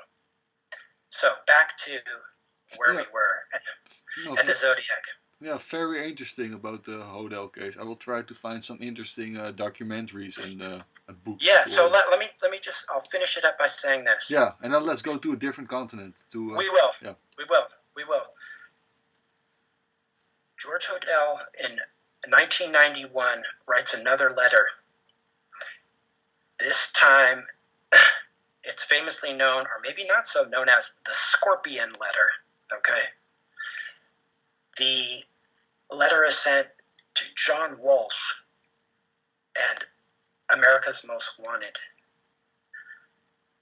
So back to where we were, and the Zodiac. Yeah, very interesting about the Hodel case. I will try to find some interesting documentaries and books. Yeah, so let me just, I'll finish it up by saying this. Yeah, and then let's go to a different continent. We will. Yeah. We will. George Hodel in 1991 writes another letter. This time, it's famously known, or maybe not so known, as the Scorpion Letter. Okay? The letter is sent to John Walsh and America's Most Wanted.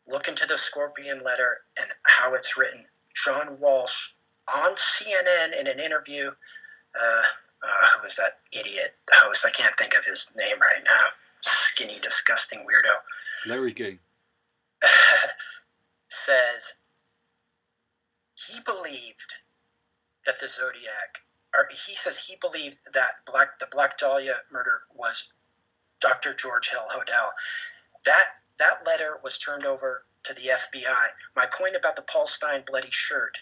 Look into the Scorpion Letter and how it's written. John Walsh on CNN in an interview. Who was that idiot host? I can't think of his name right now. Skinny, disgusting weirdo. Larry King. Says he believed that the Zodiac, or he says he believed that the Black Dahlia murder was Dr. George Hill Hodel. That letter was turned over to the FBI. My point about the Paul Stine bloody shirt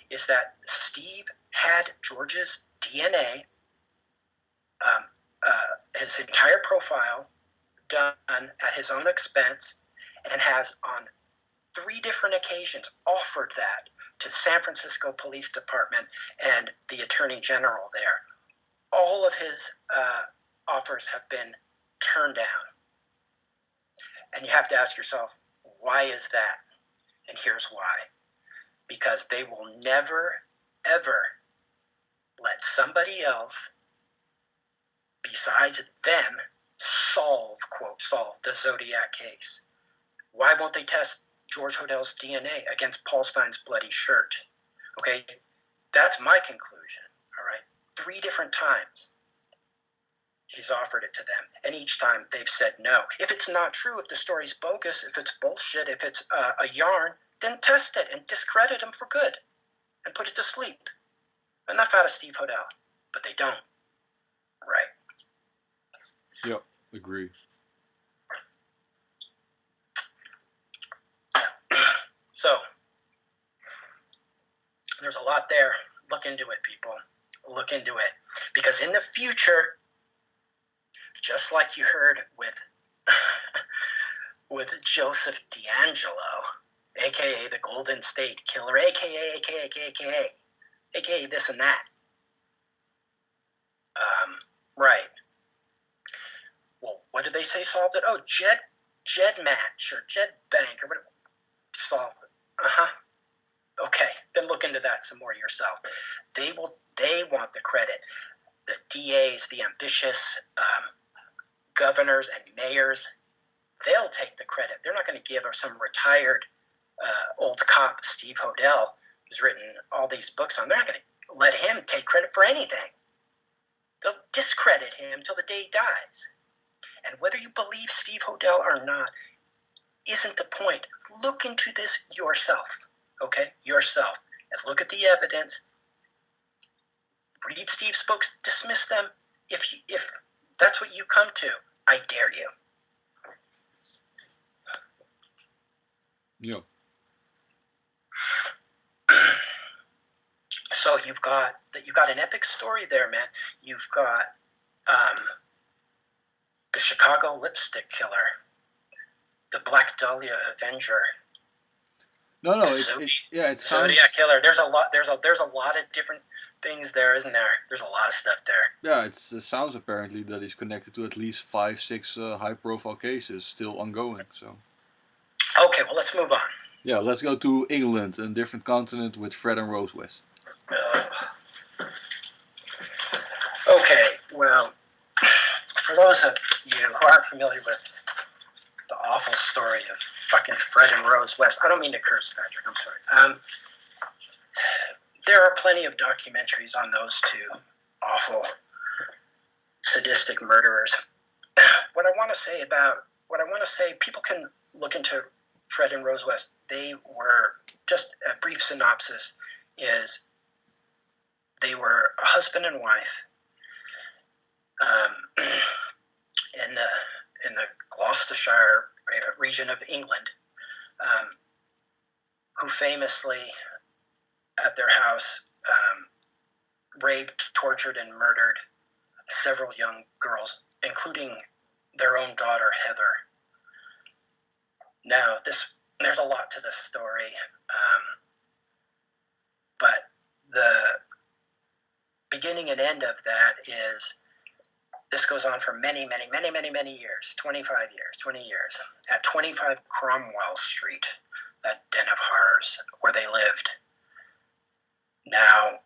is that Steve had George's DNA, his entire profile, done at his own expense, and has on 3 different occasions offered that to the San Francisco Police Department and the Attorney General there. All of his offers have been turned down. And you have to ask yourself, why is that? And here's why. Because they will never, ever let somebody else besides them solve, quote, solve the Zodiac case. Why won't they test George Hodel's DNA against Paul Stine's bloody shirt? Okay, that's my conclusion, all right? 3 different times he's offered it to them, and each time they've said no. If it's not true, if the story's bogus, if it's bullshit, if it's a yarn, then test it and discredit him for good and put it to sleep. Enough out of Steve Hodel, but they don't, right? Yep, agree. So, there's a lot there. Look into it, people. Look into it. Because in the future, just like you heard with with Joseph D'Angelo, a.k.a. the Golden State Killer, a.k.a. this and that. Right. Well, what did they say solved it? Oh, Jed Match or Jed Bank or whatever. Solved it. Okay, then look into that some more yourself. They want the credit. The DAs, the ambitious governors and mayors, they'll take the credit. They're not going to give some retired old cop, Steve Hodel, who's written all these books on. They're not going to let him take credit for anything. They'll discredit him till the day he dies. And whether you believe Steve Hodel or not isn't the point. Look into this yourself, okay? Yourself. And look at the evidence. Read Steve's books. Dismiss them if that's what you come to. I dare you. Yeah. So you've got an epic story there, man. You've got the Chicago lipstick killer, the Black Dahlia Avenger, No, the it sounds. Zodiac killer. There's a lot of different things there, isn't there? There's a lot of stuff there. Yeah, it sounds apparently that he's connected to at least 5, 6 high-profile cases still ongoing. So. Okay, well, let's move on. Yeah, let's go to England, a different continent, with Fred and Rose West. Okay, well, for those of you who aren't familiar with the awful story of fucking Fred and Rose West, I don't mean to curse, Patrick, I'm sorry. There are plenty of documentaries on those two awful, sadistic murderers. What I want to say, people can look into Fred and Rose West. They were, just a brief synopsis is, they were a husband and wife in the Gloucestershire region of England, who famously, at their house, raped, tortured, and murdered several young girls, including their own daughter, Heather. Now, there's a lot to this story, but the beginning and end of that is, this goes on for many years, 25 years, 20 years, at 25 Cromwell Street, that den of horrors where they lived. Now,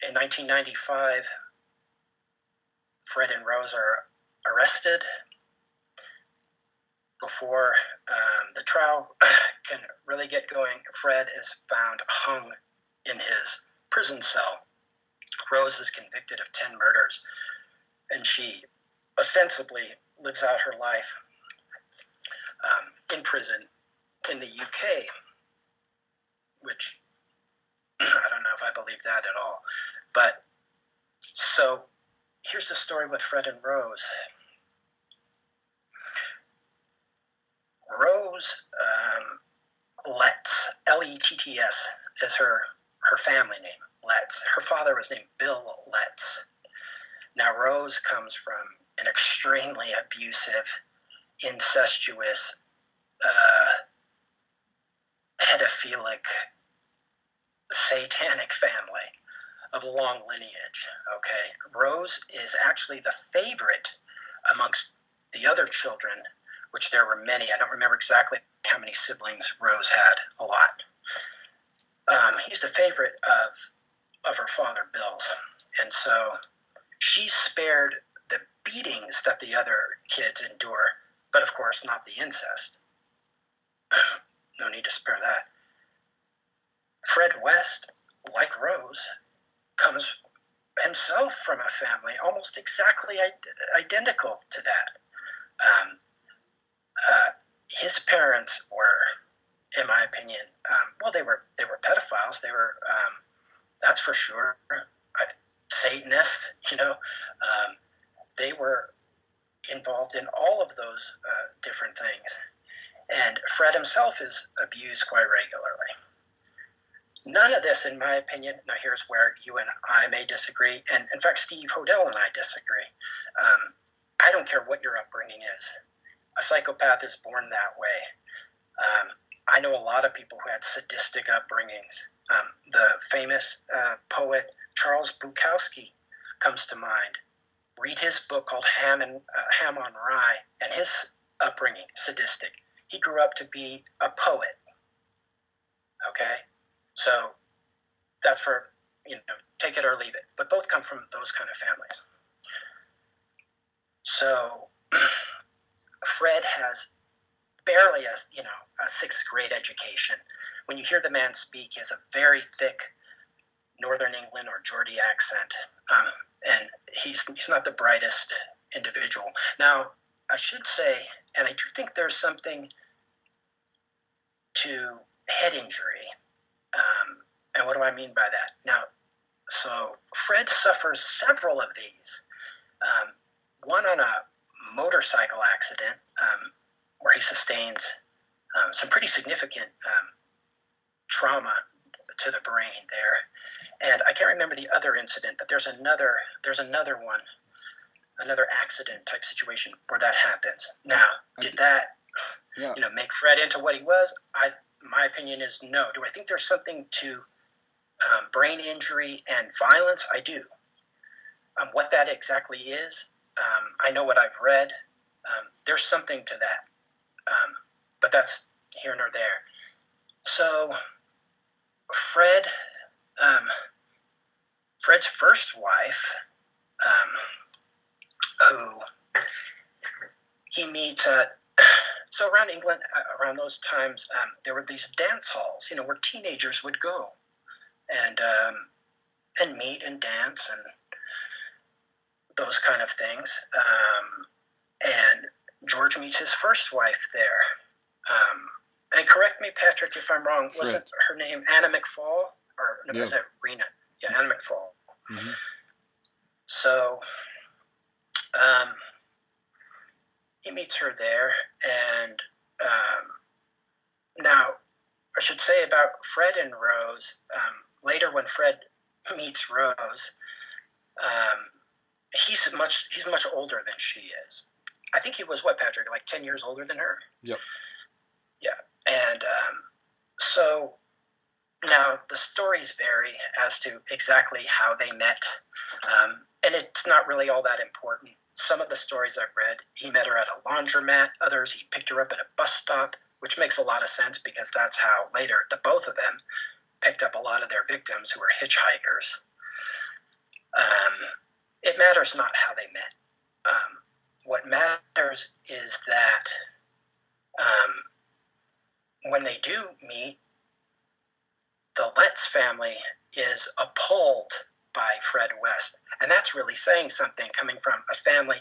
in 1995, Fred and Rose are arrested. Before the trial can really get going, Fred is found hung in his prison cell. Rose is convicted of 10 murders, and she ostensibly lives out her life in prison in the UK, which I don't know if I believe that at all. But so here's the story with Fred and Rose. Rose Letts, Letts, is her family name, Letts. Her father was named Bill Letts. Now, Rose comes from an extremely abusive, incestuous, pedophilic, satanic family of long lineage, okay? Rose is actually the favorite amongst the other children, which there were many. I don't remember exactly how many siblings Rose had, a lot. He's the favorite of her father, Bill's. And so she's spared the beatings that the other kids endure, but of course not the incest. No need to spare that. Fred West, like Rose, comes himself from a family almost exactly identical to that. His parents were, in my opinion, they were pedophiles. They were, that's for sure, Satanists. They were involved in all of those different things. And Fred himself is abused quite regularly. None of this, in my opinion, now here's where you and I may disagree, and in fact, Steve Hodel and I disagree. I don't care what your upbringing is. A psychopath is born that way. I know a lot of people who had sadistic upbringings. The famous poet Charles Bukowski comes to mind. Read his book called Ham on Rye, and his upbringing, sadistic. He grew up to be a poet. Okay? So that's for, take it or leave it. But both come from those kind of families. So Fred has barely a sixth grade education. When you hear the man speak, he has a very thick Northern England or Geordie accent. And he's not the brightest individual. Now, I should say, and I do think there's something to head injury. And what do I mean by that? Now, so Fred suffers several of these. One on a motorcycle accident where he sustains some pretty significant trauma to the brain there. And I can't remember the other incident, but there's another one, another accident type situation where that happens. Now, did that make Fred into what he was? My opinion is no. Do I think there's something to brain injury and violence? I do. What that exactly is, I know what I've read. There's something to that, but that's here nor there. So Fred's first wife, who he meets at, so around England, around those times, there were these dance halls, where teenagers would go and meet and dance and those kind of things. And George meets his first wife there. And correct me, Patrick, if I'm wrong. Was it her name Anna McFall? Or was it Rena? Yeah, Anna McFall. Mm-hmm. So he meets her there. And now, I should say about Fred and Rose, later when Fred meets Rose, he's much older than she is. I think he was, Patrick, like 10 years older than her? Yep. Yeah. And so now the stories vary as to exactly how they met. And it's not really all that important. Some of the stories I've read, he met her at a laundromat. Others, he picked her up at a bus stop, which makes a lot of sense because that's how later the both of them picked up a lot of their victims who were hitchhikers. It matters not how they met. What matters is that when they do meet, the Letts family is appalled by Fred West. And that's really saying something coming from a family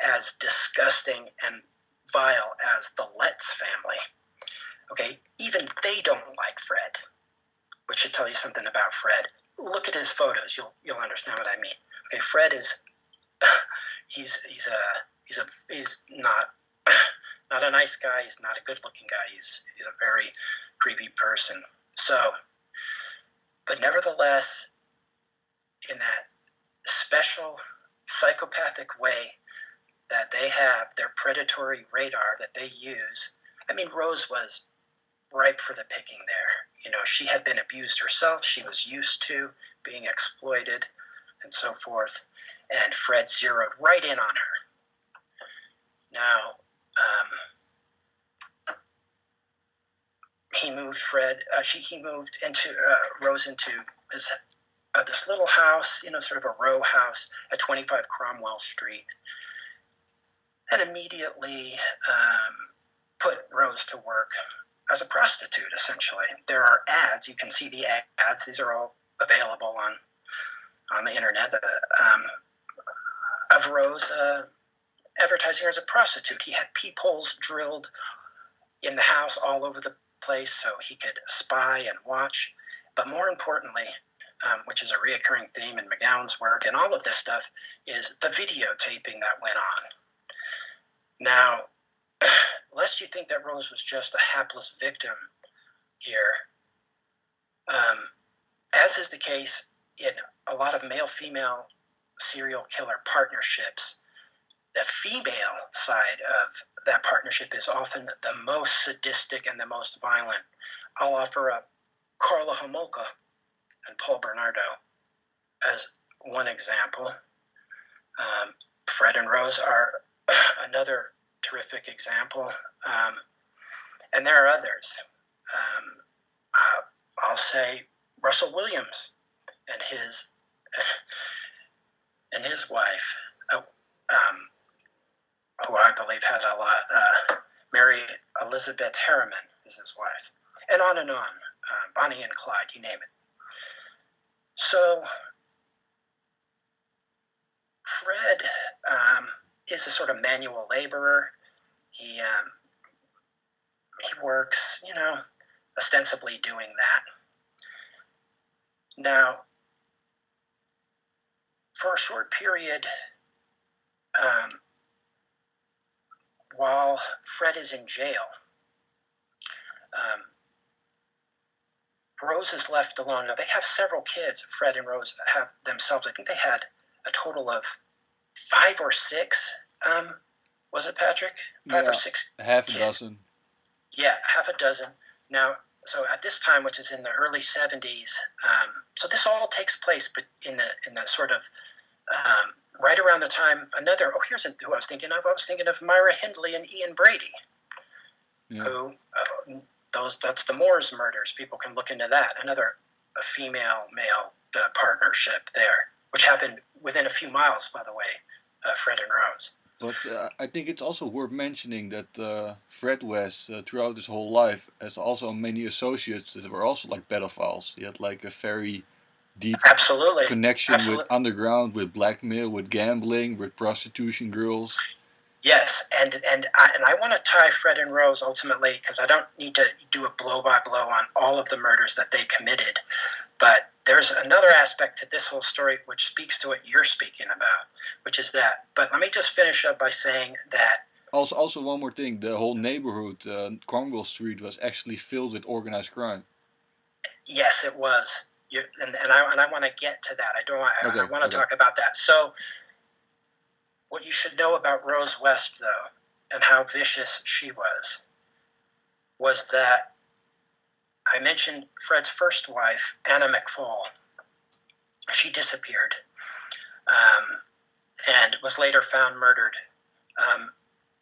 as disgusting and vile as the Letts family. Okay, even they don't like Fred, which should tell you something about Fred. Look at his photos. You'll understand what I mean. Okay, Fred is he's not a nice guy. He's not a good-looking guy. He's a very creepy person. So, but nevertheless, in that special psychopathic way that they have, their predatory radar that they use. I mean, Rose was ripe for the picking there. She had been abused herself. She was used to being exploited and so forth. And Fred zeroed right in on her. Now, he moved Rose into this little house, sort of a row house at 25 Cromwell Street, and immediately put Rose to work as a prostitute, essentially. There are ads. You can see the ads. These are all available on the internet of Rose advertising her as a prostitute. He had peepholes drilled in the house all over the place so he could spy and watch. But more importantly, which is a reoccurring theme in McGowan's work and all of this stuff, is the videotaping that went on. Now, lest you think that Rose was just a hapless victim here, as is the case in a lot of male-female serial killer partnerships, the female side of that partnership is often the most sadistic and the most violent. I'll offer up Carla Homolka and Paul Bernardo as one example. Fred and Rose are another terrific example. And there are others. I'll say Russell Williams and his wife, who I believe had a lot. Mary Elizabeth Harriman is his wife, and on and on. Bonnie and Clyde, you name it. So Fred is a sort of manual laborer. He works, ostensibly doing that. Now, for a short period, while Fred is in jail, Rose is left alone. Now, they have several kids. Fred and Rose have themselves. I think they had a total of 5 or 6. Was it, Patrick? 5 or 6 half kids. a dozen. Yeah, half a dozen. Now, so at this time, which is in the early 70s, so this all takes place in the sort of right around the time here's who I was thinking of. I was thinking of Myra Hindley and Ian Brady, who that's the Moores murders. People can look into that. Another female-male partnership there, which happened within a few miles, by the way, Fred and Rose. But I think it's also worth mentioning that Fred West, throughout his whole life, has also many associates that were also like pedophiles. He had like a very deep connection with underground, with blackmail, with gambling, with prostitution girls. Yes, and I want to tie Fred and Rose ultimately, because I don't need to do a blow-by-blow on all of the murders that they committed, but there's another aspect to this whole story which speaks to what you're speaking about, which is that. But let me just finish up by saying that. Also one more thing: the whole neighborhood, Cromwell Street, was actually filled with organized crime. Yes, it was, and I want to get to that. I want to talk about that. So, what you should know about Rose West, though, and how vicious she was that I mentioned Fred's first wife, Anna McFall. She disappeared and was later found murdered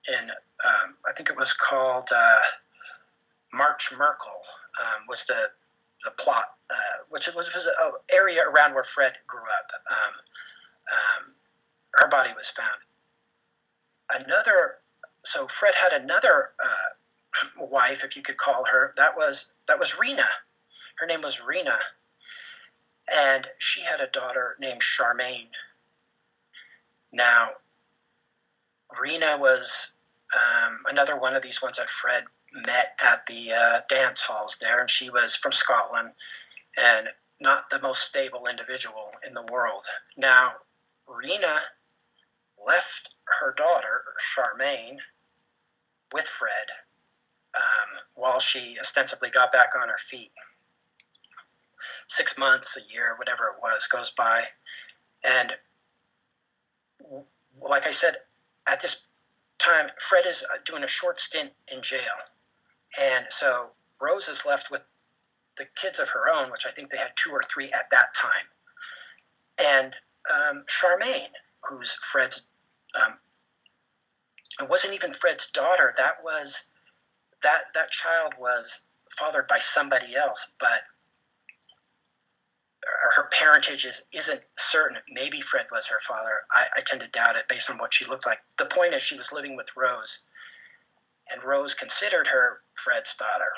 in, I think it was called March Merkel, was the plot, which was an area around where Fred grew up. Her body was found. So Fred had another wife, if you could call her. That was Rena. Her name was Rena, and she had a daughter named Charmaine. Now, Rena was another one of these ones that Fred met at the dance halls there, and she was from Scotland and not the most stable individual in the world. Now, Rena left her daughter, Charmaine, with Fred while she ostensibly got back on her feet. 6 months, a year, whatever it was, goes by. And like I said, at this time, Fred is doing a short stint in jail. And so Rose is left with the kids of her own, which I think they had 2 or 3 at that time. And Charmaine, who's Fred's, it wasn't even Fred's daughter. That child was fathered by somebody else, but her parentage isn't certain. Maybe Fred was her father. I tend to doubt it based on what she looked like. The point is, she was living with Rose, and Rose considered her Fred's daughter.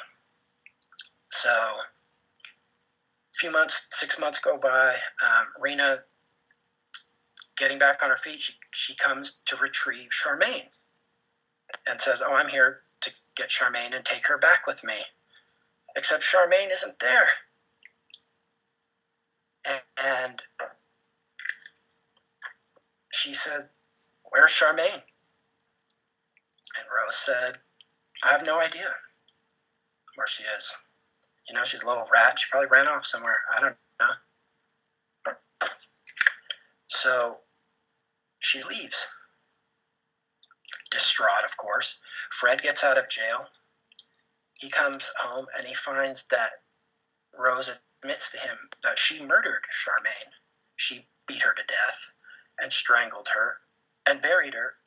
So a few months, 6 months go by. Rena, getting back on her feet, she comes to retrieve Charmaine and says, "Oh, I'm here to get Charmaine and take her back with me." Except Charmaine isn't there. And she said, "Where's Charmaine?" And Rose said, "I have no idea where she is. You know, she's a little rat. She probably ran off somewhere. I don't know." So she leaves. Distraught, of course. Fred gets out of jail. He comes home and he finds that Rose admits to him that she murdered Charmaine. She beat her to death and strangled her and buried her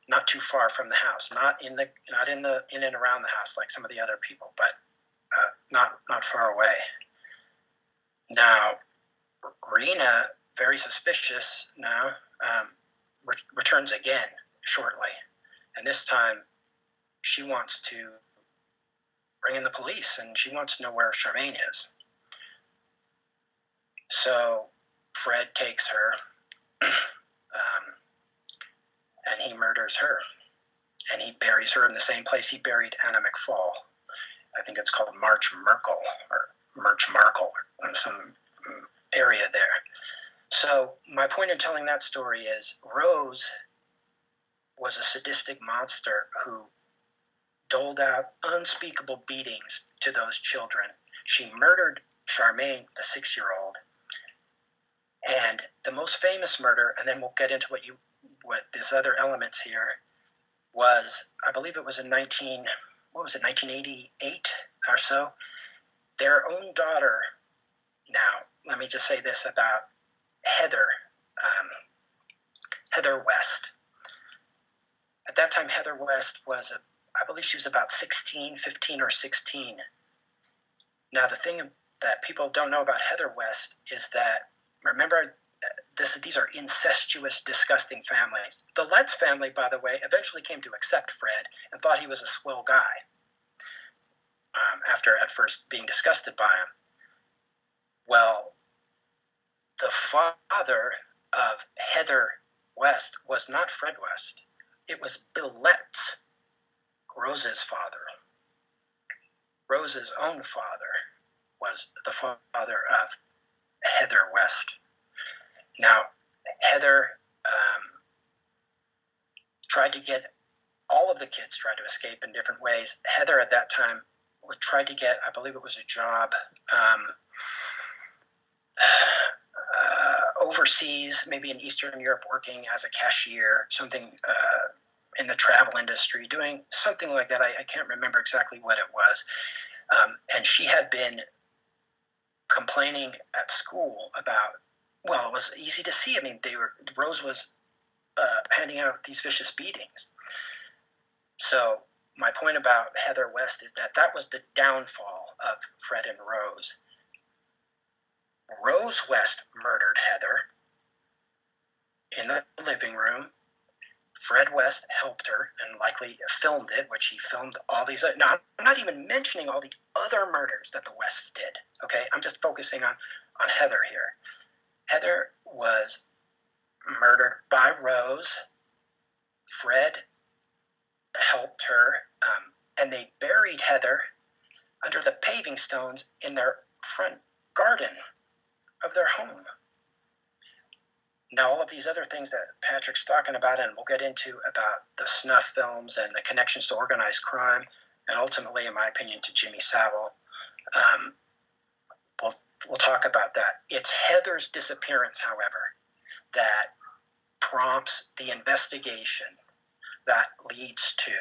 not too far from the house, not in and around the house like some of the other people, but not far away. Now, Rena, very suspicious now, returns again shortly, and this time she wants to bring in the police, and she wants to know where Charmaine is. So Fred takes her, and he murders her, and he buries her in the same place he buried Anna McFall. I think it's called March Merkel, or some area there. So my point in telling that story is Rose was a sadistic monster who doled out unspeakable beatings to those children. She murdered Charmaine, the 6-year-old. And the most famous murder, and then we'll get into what these other elements here, was, I believe it was in 1988 or so. Their own daughter. Now, let me just say this about Heather West. At that time, Heather West was, I believe she was about 15 or 16. Now, the thing that people don't know about Heather West is that, remember, these are incestuous, disgusting families. The Letts family, by the way, eventually came to accept Fred and thought he was a swell guy after at first being disgusted by him. Well, the father of Heather West was not Fred West. It was Bill Letts, Rose's father. Rose's own father was the father of Heather West. Now, Heather all of the kids tried to escape in different ways. Heather at that time tried to get, I believe it was a job overseas, maybe in Eastern Europe, working as a cashier, something in the travel industry, doing something like that. I can't remember exactly what it was. And she had been complaining at school about, well, it was easy to see. I mean, Rose was handing out these vicious beatings. So my point about Heather West is that was the downfall of Fred and Rose. Rose West murdered Heather in the living room. Fred West helped her and likely filmed it, which he filmed all these. Now, I'm not even mentioning all the other murders that the Wests did. Okay, I'm just focusing on Heather here. Heather was murdered by Rose. Fred helped her, and they buried Heather under the paving stones in their front garden of their home. Now, all of these other things that Patrick's talking about, and we'll get into about the snuff films and the connections to organized crime, and ultimately, in my opinion, to Jimmy Savile, we'll talk about that. It's Heather's disappearance, however, that prompts the investigation that leads to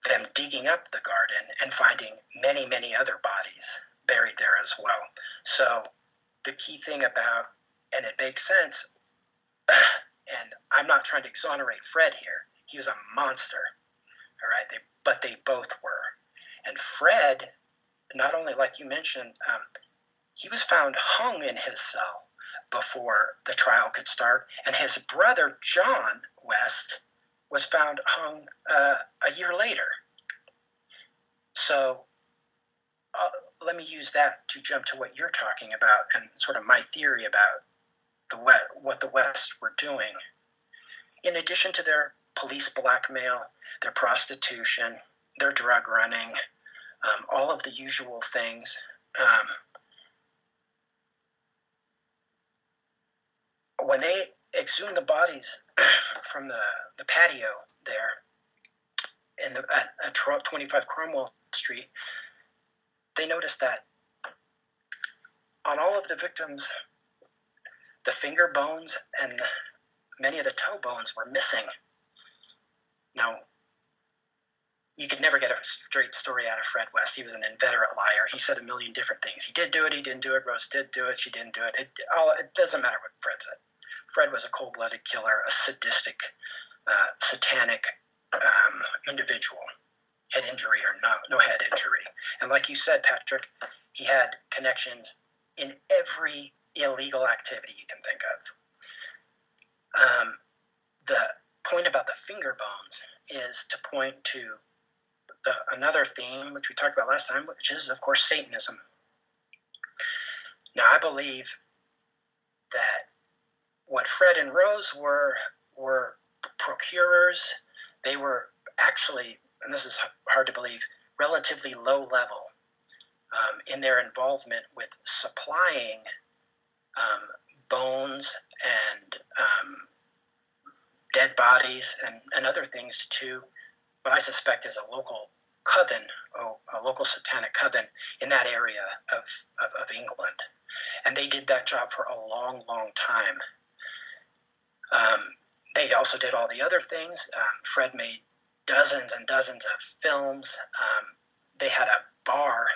them digging up the garden and finding many, many other bodies buried there as well. So the key thing about, and it makes sense, and I'm not trying to exonerate Fred here. He was a monster, all right? But they both were. And Fred, not only, like you mentioned, he was found hung in his cell before the trial could start, and his brother, John West, was found hung a year later. So let me use that to jump to what you're talking about and sort of my theory about what the West were doing. In addition to their police blackmail, their prostitution, their drug running, all of the usual things, when they exhumed the bodies from the patio there at 25 Cromwell Street, they noticed that on all of the victims, the finger bones and many of the toe bones were missing. Now, you could never get a straight story out of Fred West. He was an inveterate liar. He said a million different things. He did do it, he didn't do it, Rose did do it, she didn't do it. It doesn't matter what Fred said. Fred was a cold-blooded killer, a sadistic, satanic individual. Head injury or no head injury. And like you said, Patrick, he had connections in every illegal activity you can think of. The point about the finger bones is to point to another theme, which we talked about last time, which is, of course, Satanism. Now, I believe that what Fred and Rose were procurers. They were actually, and this is hard to believe, relatively low level in their involvement with supplying bones and dead bodies and other things to what I suspect is a local coven, a local Satanic coven in that area of England. And they did that job for a long, long time. They also did all the other things. Fred made dozens and dozens of films. They had a bar,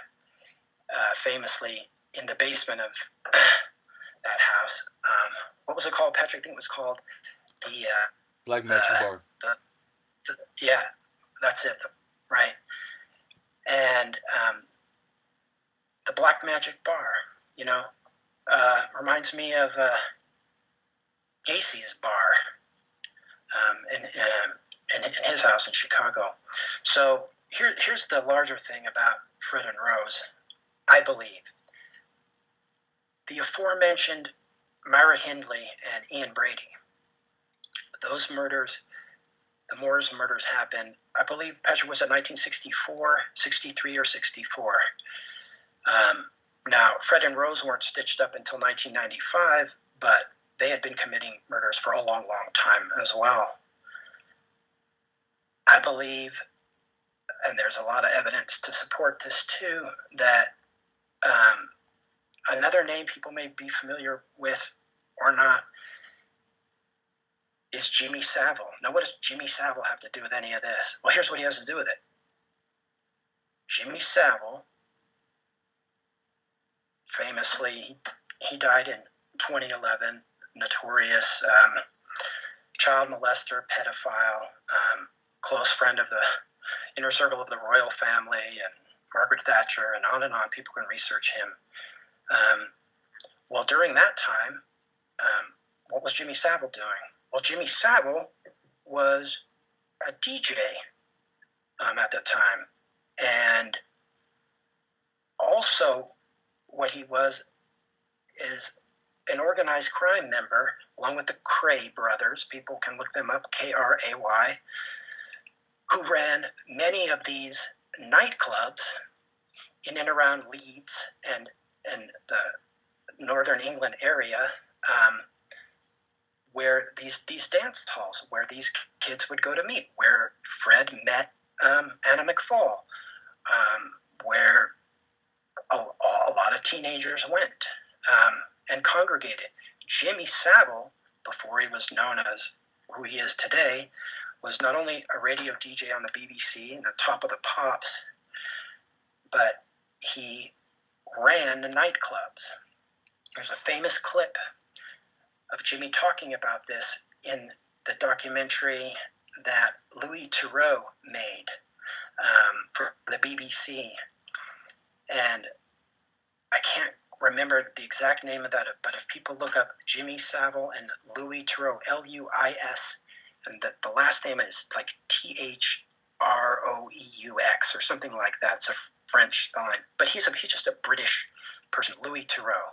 famously, in the basement of that house. What was it called, Patrick? I think it was called the... Black Magic Bar. Yeah, that's it. Right. And the Black Magic Bar, reminds me of Gacy's bar in his house in Chicago. So here's the larger thing about Fred and Rose, I believe. The aforementioned Myra Hindley and Ian Brady, those murders, the Moores murders happened, I believe, Patrick, was it 1964, 63, or 64? Now, Fred and Rose weren't stitched up until 1995, but they had been committing murders for a long, long time as well. I believe, and there's a lot of evidence to support this too, that another name people may be familiar with or not is Jimmy Savile. Now, what does Jimmy Savile have to do with any of this? Well, here's what he has to do with it. Jimmy Savile, famously, he died in 2011, notorious child molester, pedophile, close friend of the inner circle of the royal family and Margaret Thatcher, and on. People can research him. Well, during that time, what was Jimmy Savile doing? Well, Jimmy Savile was a DJ at the time. And also what he was is an organized crime member, along with the Cray brothers. People can look them up, Kray, who ran many of these nightclubs in and around Leeds and the northern England area, where these dance halls, where these kids would go to meet, where Fred met Anna McFall, where a lot of teenagers went and congregated. Jimmy Savile, before he was known as who he is today, was not only a radio DJ on the BBC and the Top of the Pops, but he ran the nightclubs. There's a famous clip of Jimmy talking about this in the documentary that Louis Theroux made for the BBC. And I can't remember the exact name of that, but if people look up Jimmy Savile and Louis Theroux, Luis, and the last name is like Throeux or something like that. It's a French spelling, but he's just a British person, Louis Theroux,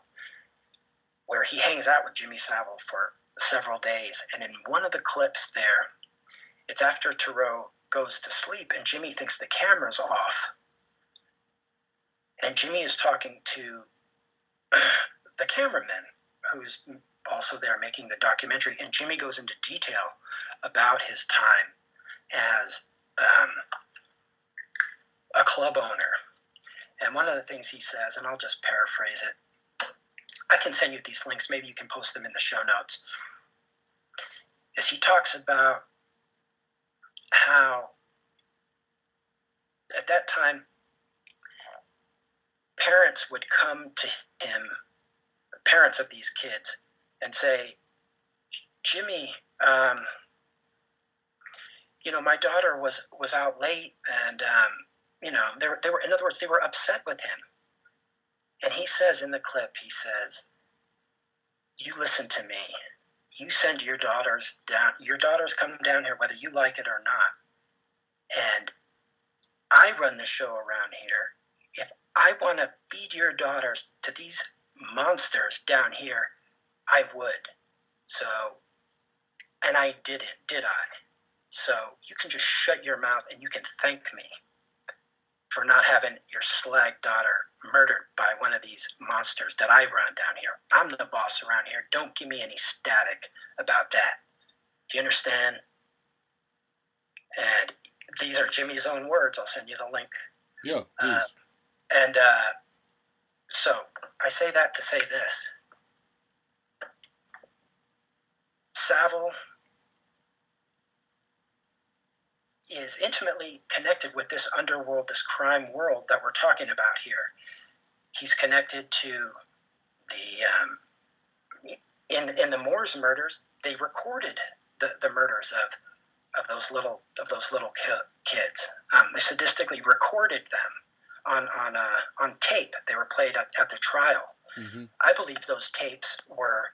where he hangs out with Jimmy Savile for several days. And in one of the clips there, it's after Theroux goes to sleep and Jimmy thinks the camera's off. And Jimmy is talking to the cameraman, who's also there making the documentary. And Jimmy goes into detail about his time as a club owner. And one of the things he says, and I'll just paraphrase it, I can send you these links, maybe you can post them in the show notes, is he talks about how at that time parents would come to him, parents of these kids, and say, Jimmy, my daughter was out late, and they were, in other words, they were upset with him. And he says in the clip, he says, you listen to me. You send your daughters down. Your daughters come down here whether you like it or not. And I run the show around here. If I want to feed your daughters to these monsters down here, I would. So, and I didn't, did I? So you can just shut your mouth and you can thank me for not having your slag daughter murdered by one of these monsters that I run down here. I'm the boss around here. Don't give me any static about that. Do you understand? And these are Jimmy's own words. I'll send you the link. Yeah, please. So I say that to say this. Savile is intimately connected with this underworld, this crime world that we're talking about here. He's connected to the in the Moores murders. They recorded the murders of those little kids. They sadistically recorded them on tape. They were played at the trial. Mm-hmm. I believe those tapes were,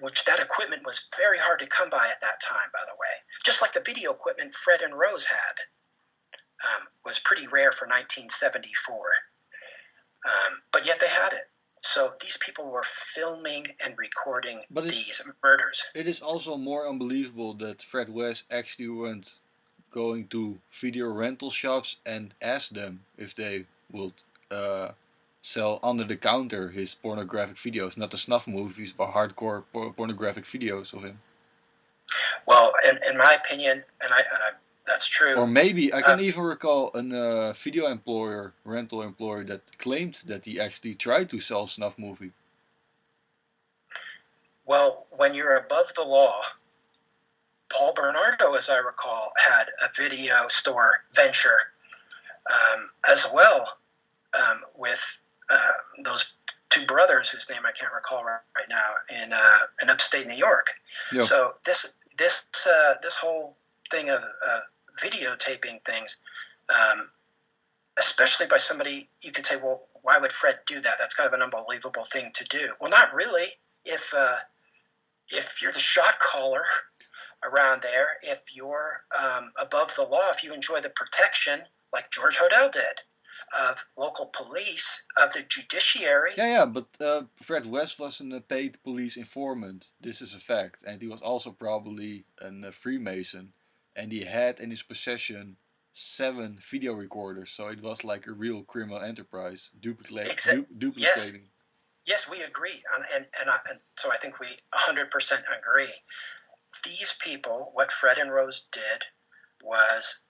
which that equipment was very hard to come by at that time, by the way. Just like the video equipment Fred and Rose had, was pretty rare for 1974. But yet they had it. So these people were filming and recording these murders. It is also more unbelievable that Fred West actually went going to video rental shops and asked them if they would sell under the counter his pornographic videos, not the snuff movies, but hardcore pornographic videos of him. Well, in my opinion, and I that's true. Or maybe I can even recall a video rental employer that claimed that he actually tried to sell a snuff movie. Well, when you're above the law, Paul Bernardo, as I recall, had a video store venture as well, with those two brothers whose name I can't recall right now in upstate New York. Yep. So this whole thing of videotaping things, especially by somebody, you could say, well, why would Fred do that? That's kind of an unbelievable thing to do. Well, not really. If you're the shot caller around there, if you're above the law, if you enjoy the protection, like George Hodel did, of local police, of the judiciary. Yeah, but Fred West was a paid police informant. This is a fact. And he was also probably a Freemason. And he had in his possession 7 video recorders. So it was like a real criminal enterprise, duplicating. Yes, we agree. And so I think we 100% agree. These people, what Fred and Rose did was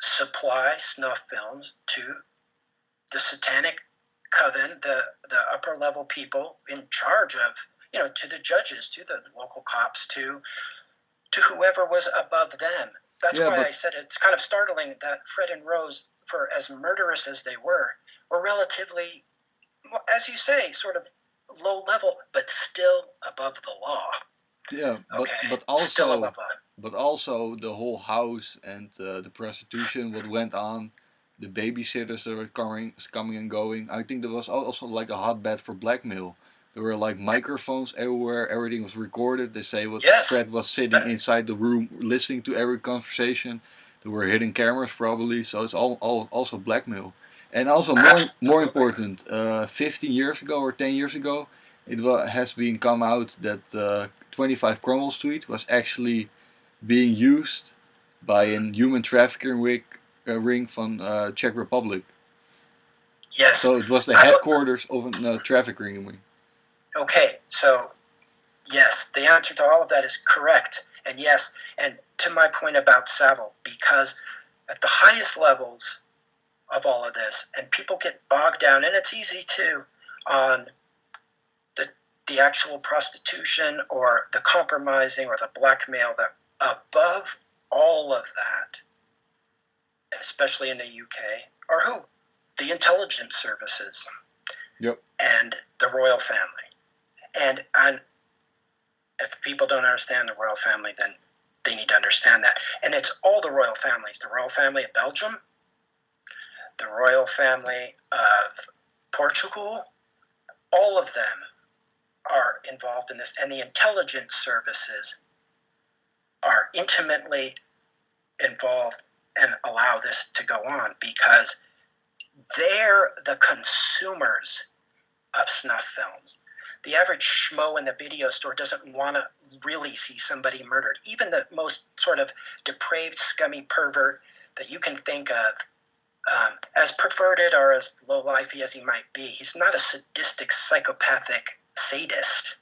supply snuff films to the Satanic coven, the upper level people in charge of, to the judges, to the local cops, to whoever was above them. That's why I said it's kind of startling that Fred and Rose, for as murderous as they were relatively, as you say, sort of low level, but still above the law. Yeah, but also the whole house and the prostitution, what went on, the babysitters that were coming and going. I think there was also like a hotbed for blackmail. There were like microphones everywhere. Everything was recorded. They say Fred was sitting inside the room listening to every conversation. There were hidden cameras probably. So it's all also blackmail. And also more important, 15 years ago or 10 years ago, it has been come out that 25 Cromwell Street was actually being used by a human trafficking ring from Czech Republic. Yes. So it was the headquarters of a trafficking ring. Okay, so yes, the answer to all of that is correct. And yes, and to my point about Savile, because at the highest levels of all of this, and people get bogged down, and it's easy to, on the actual prostitution or the compromising or the blackmail, that above all of that, especially in the UK, are who? The intelligence services. Yep. And the royal family. And if people don't understand the royal family, then they need to understand that. And it's all the royal families. The royal family of Belgium, the royal family of Portugal, all of them are involved in this. And the intelligence services are intimately involved and allow this to go on because they're the consumers of snuff films. The average schmo in the video store doesn't want to really see somebody murdered. Even the most sort of depraved, scummy pervert that you can think of, as perverted or as low-lifey as he might be, he's not a sadistic, psychopathic sadist.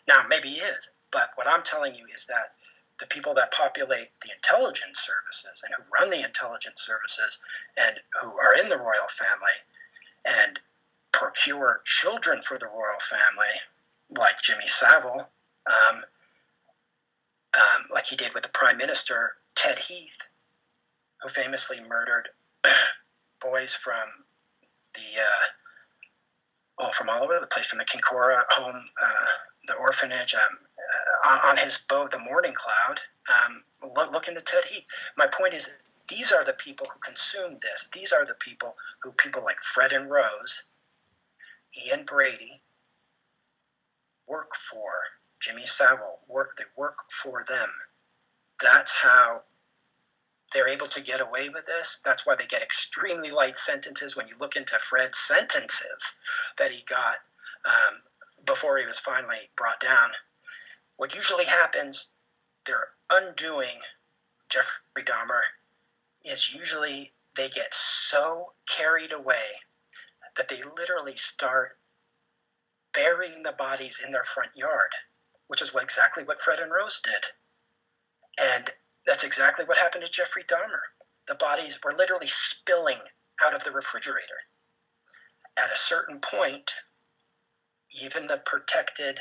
Now, maybe he is, but what I'm telling you is that the people that populate the intelligence services and who run the intelligence services and who are in the royal family and procure children for the royal family, like Jimmy Savile, like he did with the Prime Minister, Ted Heath, who famously murdered boys from from all over the place, from the Kincora home, the orphanage, on his boat, the Morning Cloud. Look into Ted Heath. My point is, these are the people who consume this. These are the people like Fred and Rose, Ian Brady, work for. Jimmy Savile, they work for them. That's how they're able to get away with this. That's why they get extremely light sentences. When you look into Fred's sentences that he got before he was finally brought down, what usually happens, they're undoing Jeffrey Dahmer, is usually they get so carried away that they literally start burying the bodies in their front yard, which is exactly what Fred and Rose did. And that's exactly what happened to Jeffrey Dahmer. The bodies were literally spilling out of the refrigerator. At a certain point, even the protected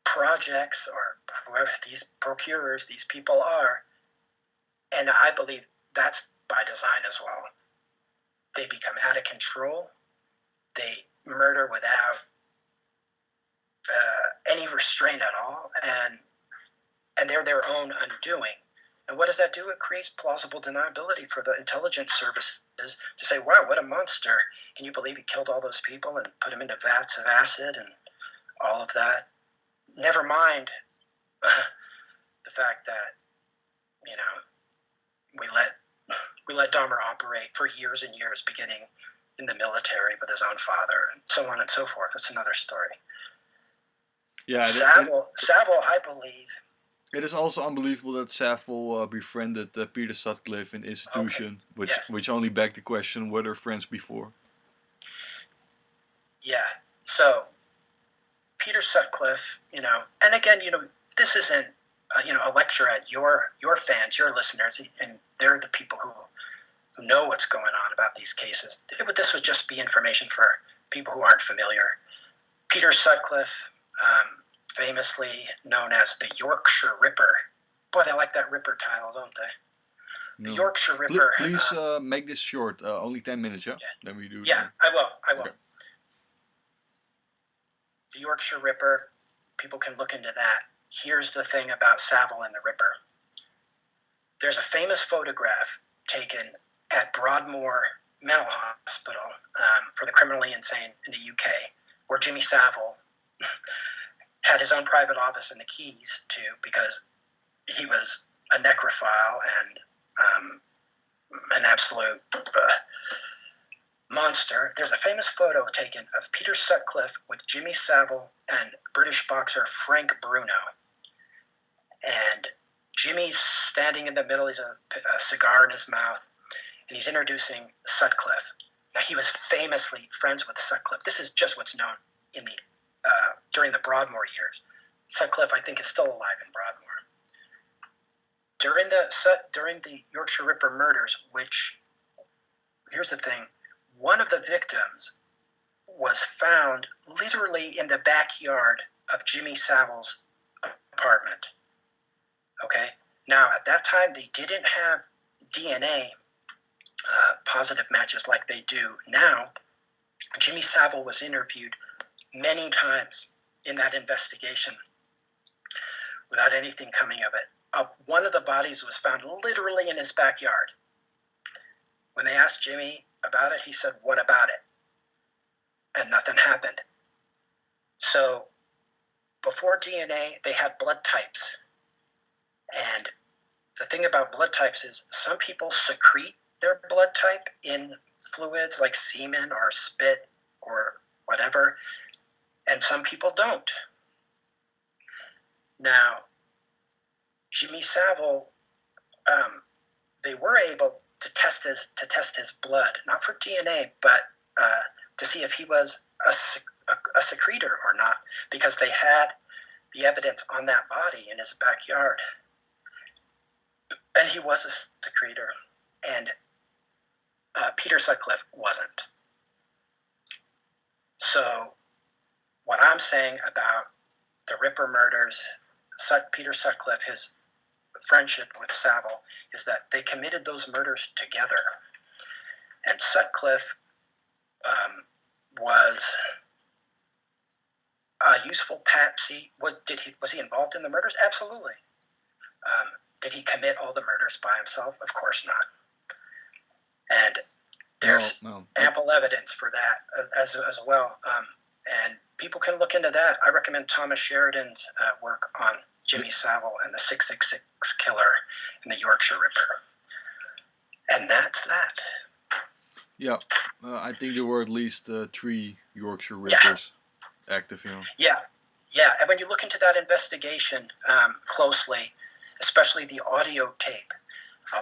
projects, or whoever these procurers, these people are, and I believe that's by design as well, they become out of control. They murder without any restraint at all, and they're their own undoing. And what does that do? It creates plausible deniability for the intelligence services to say, wow, what a monster. Can you believe he killed all those people and put them into vats of acid and all of that? Never mind the fact that, we let Dahmer operate for years and years, beginning in the military with his own father, and so on and so forth. That's another story. Yeah, Savile, I believe. It is also unbelievable that Savile befriended Peter Sutcliffe in Institution, which only begged the question, were they friends before? Yeah. So Peter Sutcliffe, and again, this isn't a lecture at your fans, your listeners, and they're the people who know what's going on about these cases. This would just be information for people who aren't familiar. Peter Sutcliffe, famously known as the Yorkshire Ripper. Boy, they like that Ripper title, don't they? The Yorkshire Ripper. Please make this short. Only 10 minutes, yeah? Then we do. Yeah, I will. Okay. The Yorkshire Ripper, people can look into that. Here's the thing about Savile and the Ripper. There's a famous photograph taken at Broadmoor Mental Hospital for the criminally insane in the UK, where Jimmy Savile had his own private office and the keys to, because he was a necrophile and an absolute monster. There's a famous photo taken of Peter Sutcliffe with Jimmy Savile and British boxer Frank Bruno. And Jimmy's standing in the middle, he's a cigar in his mouth, and he's introducing Sutcliffe. Now, he was famously friends with Sutcliffe. This is just what's known in the during the Broadmoor years. Sutcliffe, I think, is still alive in Broadmoor. During the Yorkshire Ripper murders, which, here's the thing, one of the victims was found literally in the backyard of Jimmy Savile's apartment. Okay? Now, at that time, they didn't have DNA positive matches like they do now. Jimmy Savile was interviewed many times in that investigation without anything coming of it. One of the bodies was found literally in his backyard. When they asked Jimmy about it, he said, "What about it?" And nothing happened. So before DNA, they had blood types. And the thing about blood types is some people secrete their blood type in fluids like semen or spit or whatever, and some people don't. Now, Jimmy Savile, they were able to test his blood, not for DNA, but to see if he was a secretor or not, because they had the evidence on that body in his backyard. And he was a secretor, and Peter Sutcliffe wasn't. So what I'm saying about the Ripper murders, Peter Sutcliffe, his friendship with Savile, is that they committed those murders together. And Sutcliffe was a useful patsy. Was he involved in the murders? Absolutely. Did he commit all the murders by himself? Of course not. And there's ample evidence for that as well. And people can look into that. I recommend Thomas Sheridan's work on Jimmy Savile and the 666 killer and the Yorkshire Ripper. And that's that. Yeah, I think there were at least 3 Yorkshire Rippers active, you know. Yeah, and when you look into that investigation closely, especially the audio tape,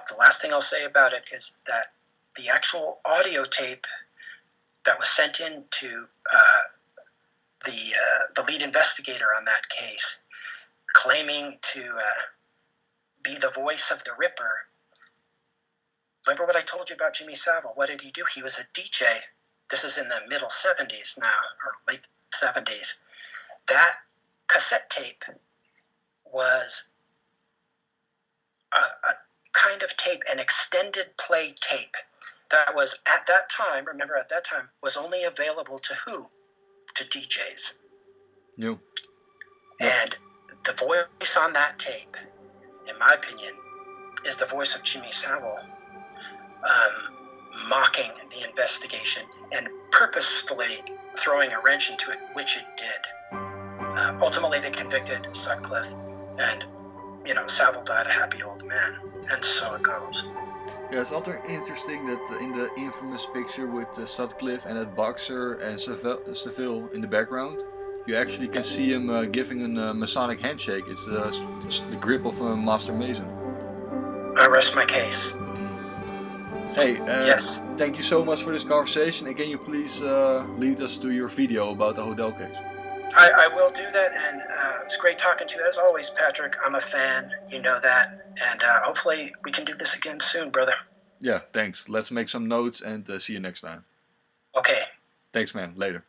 the last thing I'll say about it is that the actual audio tape that was sent in to the lead investigator on that case, claiming to be the voice of the Ripper. Remember what I told you about Jimmy Savile? What did he do? He was a DJ. This is in the middle 70s now, or late 70s. That cassette tape was a kind of tape, an extended play tape that was at that time, was only available to who? To DJs. No. And the voice on that tape, in my opinion, is the voice of Jimmy Savile, mocking the investigation and purposefully throwing a wrench into it, which it did. Ultimately, they convicted Sutcliffe, and Savile died a happy old man, and so it goes. Yeah, it's also interesting that in the infamous picture with Sutcliffe and that boxer and Savile in the background, you actually can see him giving a Masonic handshake. It's the grip of a Master Mason. I rest my case. Hey, yes. Thank you so much for this conversation. And can you please lead us to your video about the Hodel case? I will do that, and it's great talking to you as always, Patrick. I'm a fan, you know that, and hopefully we can do this again soon, brother. Yeah, thanks. Let's make some notes and see you next time. Okay. Thanks, man. Later.